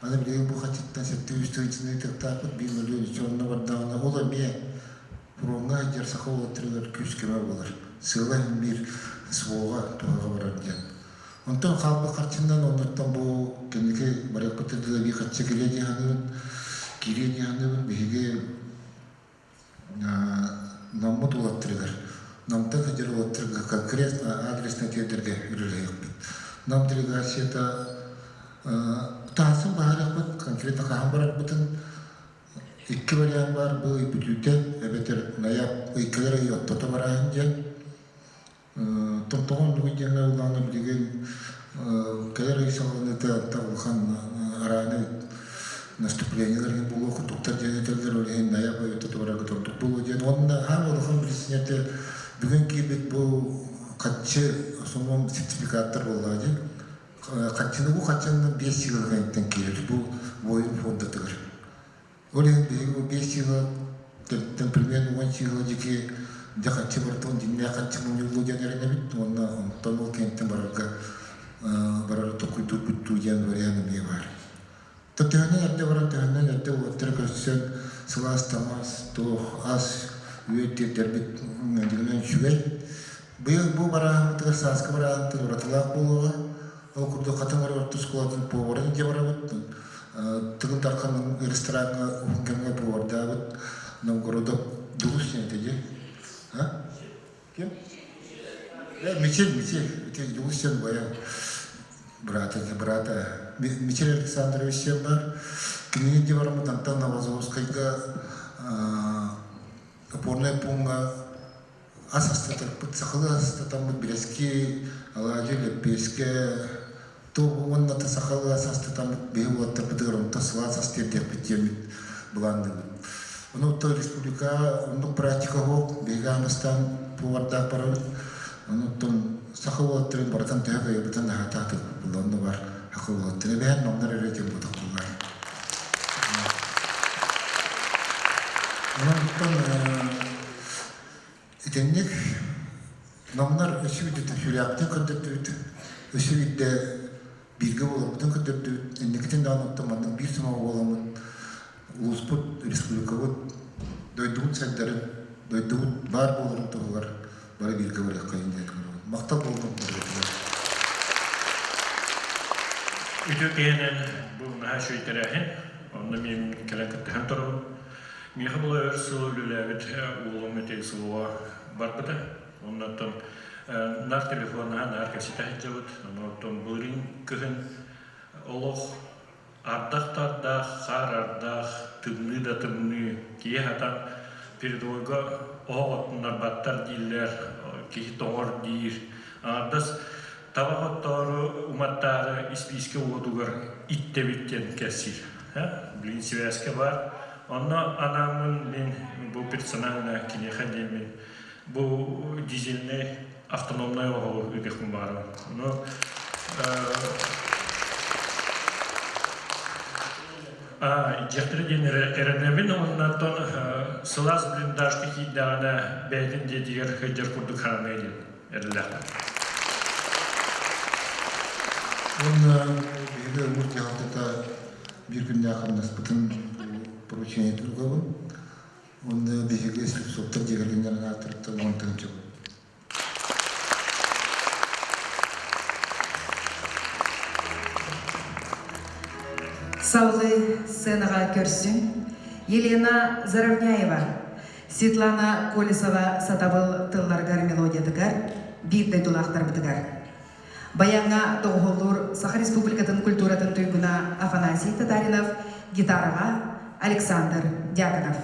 Аны білеген бұл қатшыттан сәтті үштігіншіне тектапыт 1 миллион үшеуіне бардағына ола ме бұрынға жарсақа олаттырылар күш кеме болар. Сыйлай бір суға туаға барар ден. Онтан қалбы қатшындан онырттан бұл кенеке барақ бұтырдыда бір қатшы келе дегенібін бейге намыт олаттырылар. Намда қадер олаттырға конкретно адресна тедерге үрілі екпін. Нам делегацията Тасым бағарық бұд, конкретно қағам барар бұдын 2 вариант бар, бұл үпітүтен, әбетер наяп ұйкалар ұйоттота барайын ден. Тұмтоғын бүгін жаңа ұланы білген кәлер ұйсалғаны тағылған араны наступленияларген бұл оқытуқтар жәнетелдер өлген наяп ұйоттота барағы тұрдық бұл ден. Онына хан олығын білісінерді бүгін кейбет бұл қатшы сұмым сертификаттар болады. Қатшыны бұл қатшының 5 жылға еттен келер, бұл ойын фондатығыр. Олен бейгі 5 жылға, тән примерно 10 жылға жеке де қатшы бартығын динне қатшы мұн жылу жәнеріне бит, онына ұмттан ол кенттен барары тоқуйду бүтту жан варианы ме бар. Тәтіғінен әрде баран тәғінен әрде оттыр көрсен сылас тамас, тоқ, ас, өйетте дәрбет дегенен шүгей. Бұл барағымытығыр сасқы барағымытығыр ұратылақ болуға, ол күрді қатыңыр өрті сколатын поварын де барабыт. Тығын тарқанның ресторанға ұғынкемге повардабыт. Новгородо дұғыс жеңді де. Кем? Мичель. Дұғыс жен бая. Брата. Мичель Александрович жен бар. Кенеге де барамыд Антон Новозовскайға опорный пунктға асастатыр, сақылы асастатамыд Белеске, Алажы, Лепеске, то онната сақылы асастатамыд бейі олаттар бұдығыр, онта сыла асастер дерпет жемет бұланды. Оны ұтты республика, ондық практика ғоқ, бейгі амыстан повардақ барабыд, оны ұттың сақылы олаттарын баратан тәйіға ебітан ағатақты бұланды бар, ақылы олаттары бәйін номнар әретен бұдық бұлар. Оны ұттың Итенник Namlar eşivide hülyaptın kırdıktı. Eşivide bilgi olamıdın kırdıktı. Ennekitin de anlattım. Bir sınava olamın. Ulusput, Respublikavut, doydum sendlerin, doydum var bolurum toğular. Bari bilgi var yakayın dedim. Maktab oldum. Ütü kehenen bu naha şöyterehin, onda men kelen kıttıhan torun. Miha bula örsü lülevit uğulum öteki sıvığa barpıda. Ondan nar telefonuna nar kasita hicabıt. Ondan burin kıhın oloq ардах-тардах, хар-ардах, тымны да тымны, кие хатан передойга оғытынар баттар дейлер, кие тоғыр дейір. Ардас табағаттары, уматтары испийске оғытуғар иттебеттен кәсір. Блин, связка бар. Онна анамын мен бұл персональна кинехан деймін. Бұл дизельный автономный оғылы өбекмін бары. Жақтыры денері әрінәбін, оннаттан сылас блиндашты кейдағына бәйдін дедігер хөйдер күрдік харамы еден әріләқі. Он беге урт ялтыта bir gün yakınız bütün поручение другого. Он беге сотта дегелгендерин атырыпты монтынчы. Саулы сценаға көрсін Елена Заровняева, Светлана Колесова сатабыл тылларгар мелодиядыгар, бирді дулақтар бітігар. Баяңа тоғылыр Саха Республикатын культуратын түйгіна Афанасий Татаринов, гитараға Александр Дьяконов.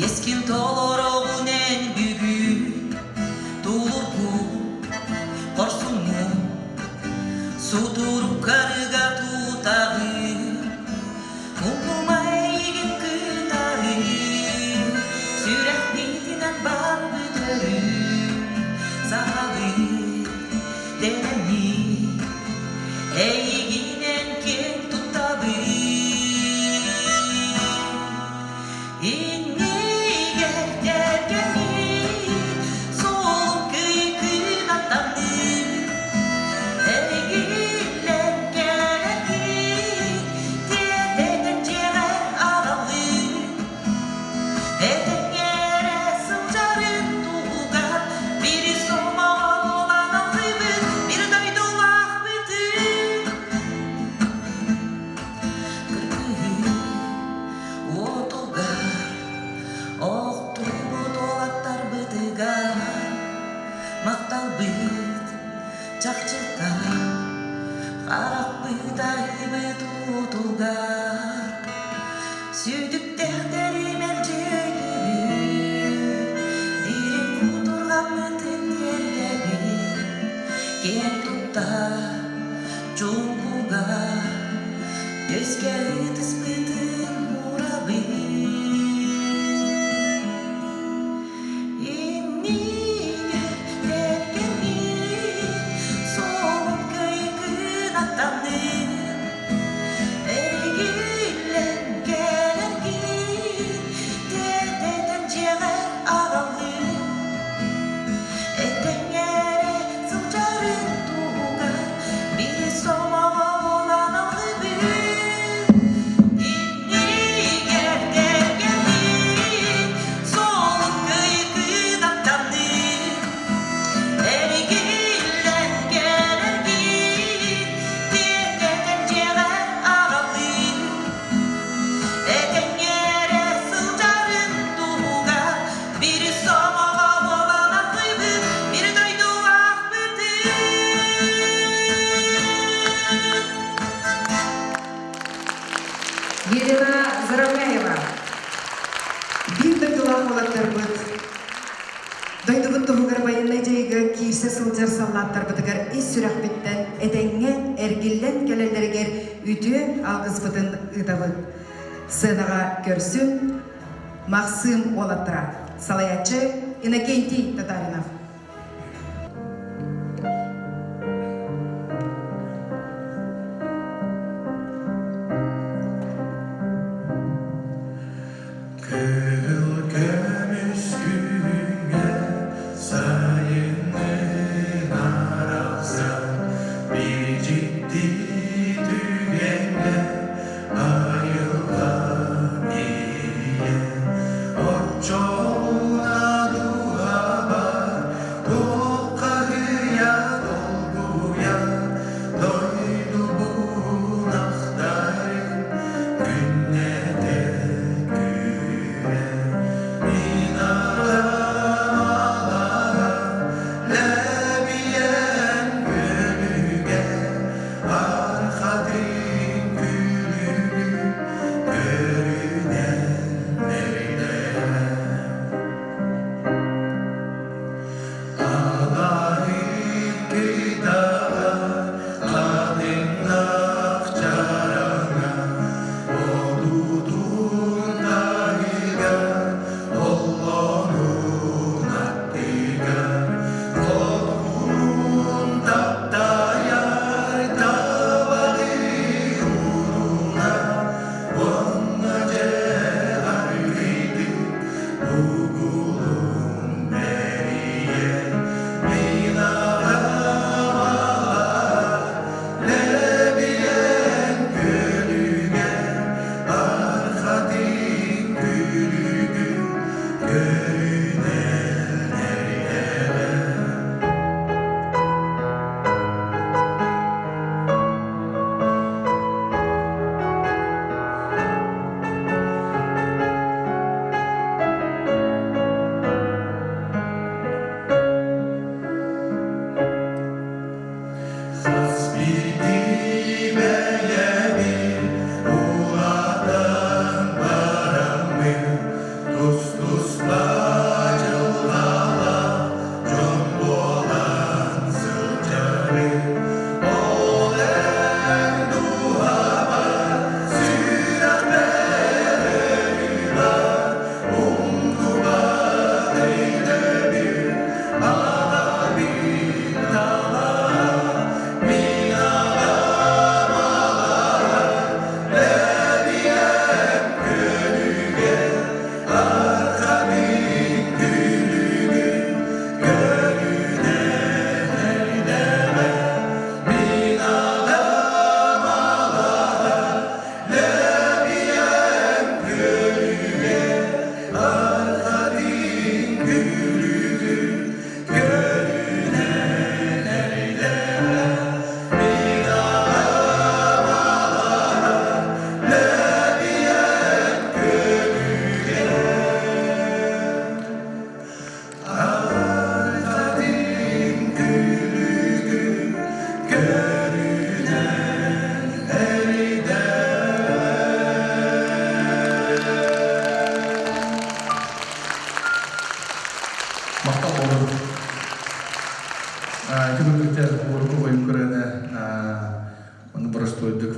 Eskin toloroğunen bügü Tulur bu Korsumu Suturup karıga tutağı Umuma egin kıtarı Sürek bitinen bar büdürü Sahalı Denemi Eginen kim tutağı Елена Заровняева. Бирді дұлақ олаттар бұд. Дойдығыт тұғығыр байынна жайғы кейсе сылжар саллаттар бұдығыр ес сүрақ біттен әтәңе әргіллен кәлелдергер үті алғыз бұдын ұдабыд. Сынаға көрсін Максим олаттыра. Салаячы Иннокентий Татаринов.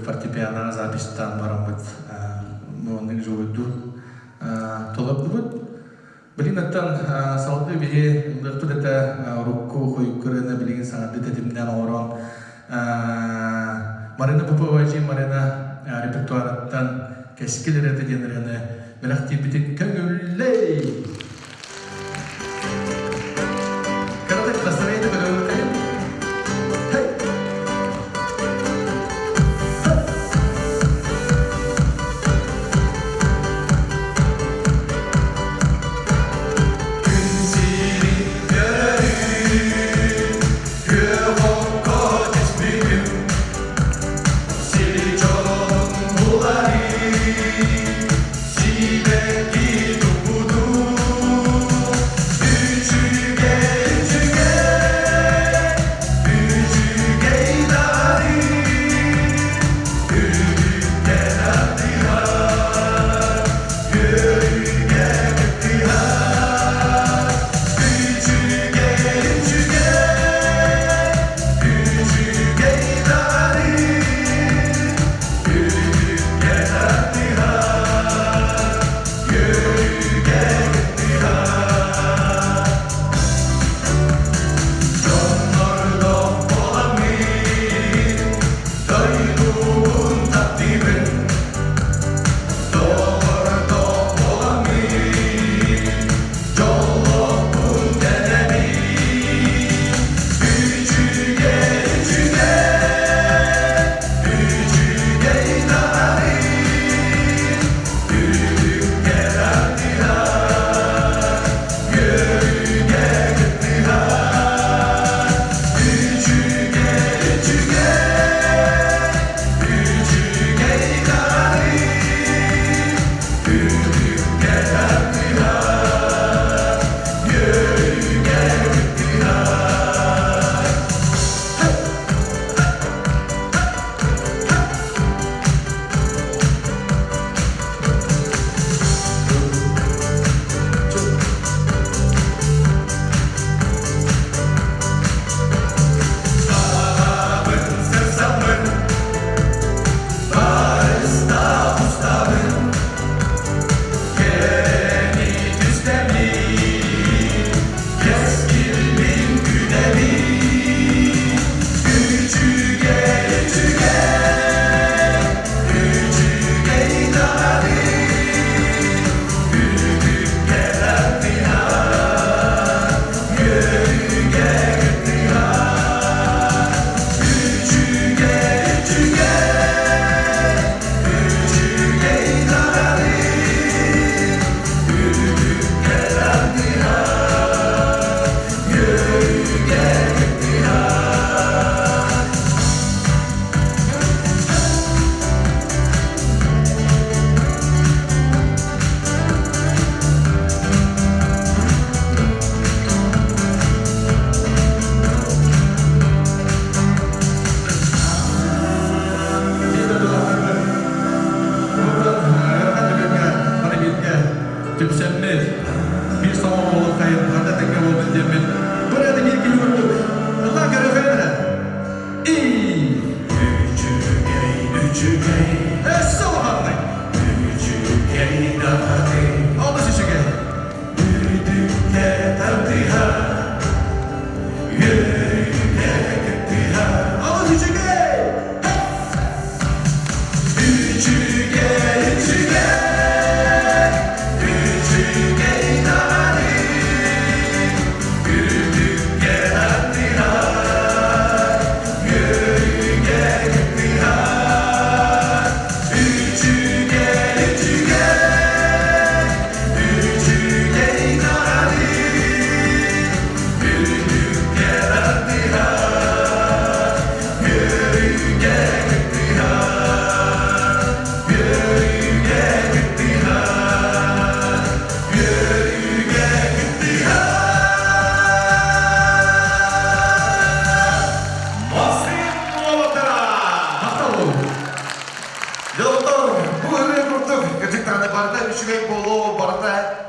фортепиано запистан барамбыт моның жойду толап бут билин аттан салды бие лыртыда рукку койкурына билин саңды тетимден орон Марина Поповачи Марина репертуараттан кескилерете денерене белахти битик көгүллей каратак настроение белөкөй Сибеки тупуду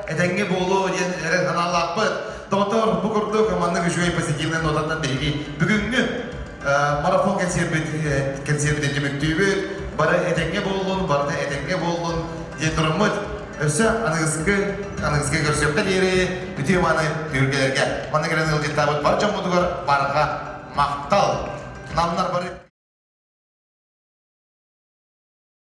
Эденге болу, ерен ханалаппыт. Доктор, bu kurdu komanda güçlü pozitifinin notadan belki bugünkü maрафон konserveti demektiği bara edenge bolun, bara edenge bolun diye durumut. Öse anıgızkı görsöpte yeri bütün manı Türkiye'lerge. Manı gelen yıl tabut var, jamudugar baraka maktal. Namlar barı